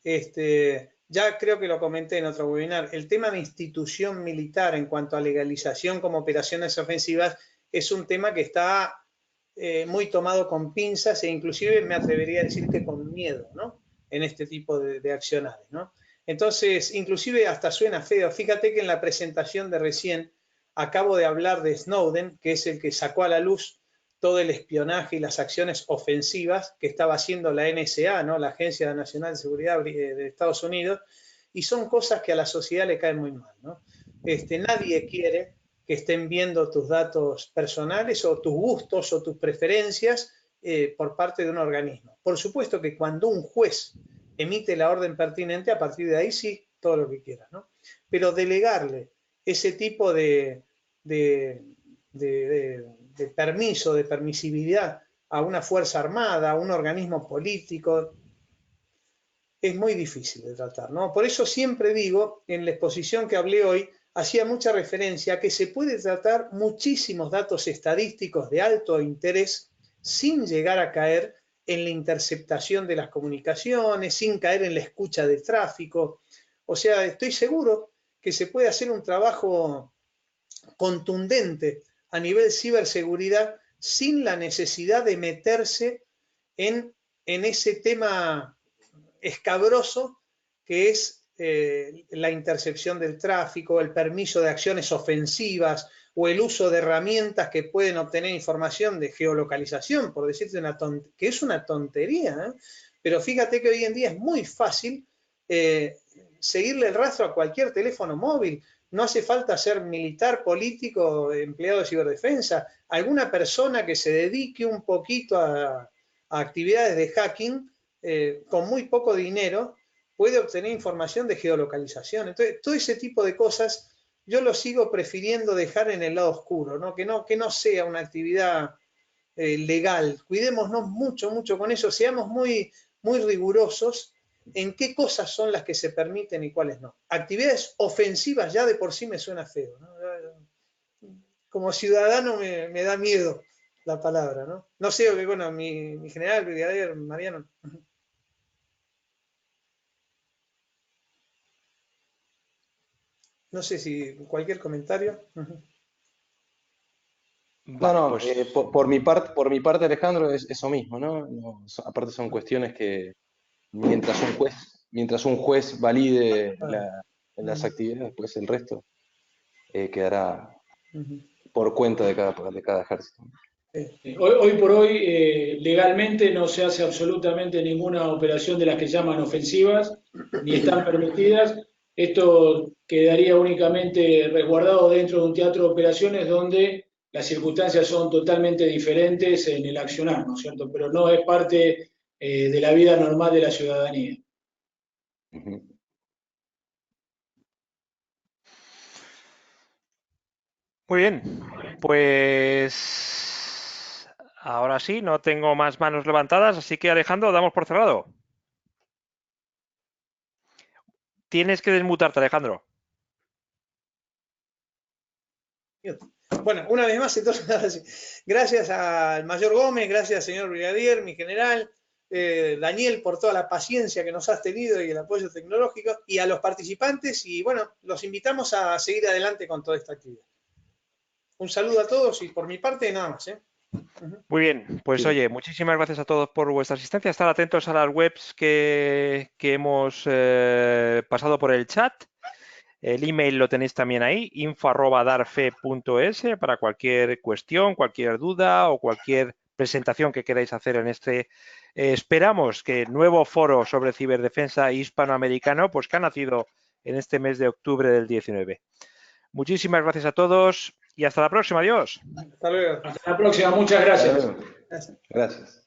ya creo que lo comenté en otro webinar, el tema de institución militar en cuanto a legalización como operaciones ofensivas es un tema que está muy tomado con pinzas e inclusive me atrevería a decir que con miedo, ¿no? En este tipo de accionarios, ¿no? Entonces, inclusive hasta suena feo. Fíjate que en la presentación de recién acabo de hablar de Snowden, que es el que sacó a la luz todo el espionaje y las acciones ofensivas que estaba haciendo la NSA, ¿no? La Agencia Nacional de Seguridad de Estados Unidos, y son cosas que a la sociedad le caen muy mal, ¿no? Nadie quiere que estén viendo tus datos personales o tus gustos o tus preferencias por parte de un organismo. Por supuesto que cuando un juez emite la orden pertinente, a partir de ahí sí, todo lo que quiera, ¿no? Pero delegarle ese tipo de permiso, de permisividad a una fuerza armada, a un organismo político, es muy difícil de tratar, ¿no? Por eso siempre digo, en la exposición que hablé hoy, hacía mucha referencia a que se puede tratar muchísimos datos estadísticos de alto interés sin llegar a caer en la interceptación de las comunicaciones, sin caer en la escucha de tráfico. O sea, estoy seguro que se puede hacer un trabajo contundente a nivel ciberseguridad sin la necesidad de meterse en ese tema escabroso que es la intercepción del tráfico, el permiso de acciones ofensivas o el uso de herramientas que pueden obtener información de geolocalización, por decirte que es una tontería, ¿eh? Pero fíjate que hoy en día es muy fácil seguirle el rastro a cualquier teléfono móvil. No hace falta ser militar, político, empleado de ciberdefensa. Alguna persona que se dedique un poquito a actividades de hacking con muy poco dinero puede obtener información de geolocalización. Entonces, todo ese tipo de cosas yo lo sigo prefiriendo dejar en el lado oscuro, ¿no? Que no sea una actividad legal. Cuidémonos mucho, mucho con eso. Seamos muy, muy rigurosos en qué cosas son las que se permiten y cuáles no. Actividades ofensivas ya de por sí me suena feo, ¿no? Como ciudadano me da miedo la palabra, ¿no? No sé, bueno, mi general, brigadier Mariano. No sé si cualquier comentario. No, Pues por mi parte, Alejandro, es eso mismo, ¿no? Aparte son cuestiones que mientras un juez valide las actividades, pues el resto quedará por cuenta de cada ejército. Hoy por hoy, legalmente no se hace absolutamente ninguna operación de las que llaman ofensivas, ni están permitidas. Esto quedaría únicamente resguardado dentro de un teatro de operaciones donde las circunstancias son totalmente diferentes en el accionar, ¿no es cierto? Pero no es parte de la vida normal de la ciudadanía. Muy bien, pues ahora sí, no tengo más manos levantadas, así que Alejandro, damos por cerrado. Tienes que desmutarte, Alejandro. Bueno, una vez más, entonces, gracias al mayor Gómez, gracias señor brigadier, mi general, Daniel, por toda la paciencia que nos has tenido y el apoyo tecnológico, y a los participantes, y bueno, los invitamos a seguir adelante con toda esta actividad. Un saludo a todos y por mi parte nada más. Muy bien, pues Sí. oye, muchísimas gracias a todos por vuestra asistencia. Estar atentos a las webs que hemos pasado por el chat. El email lo tenéis también ahí, info@darfe.es, para cualquier cuestión, cualquier duda o cualquier presentación que queráis hacer en este. Esperamos que nuevo foro sobre ciberdefensa hispanoamericano, pues que ha nacido en este mes de octubre del 19. Muchísimas gracias a todos y hasta la próxima. Adiós. Hasta luego. Hasta la próxima, muchas gracias. Gracias.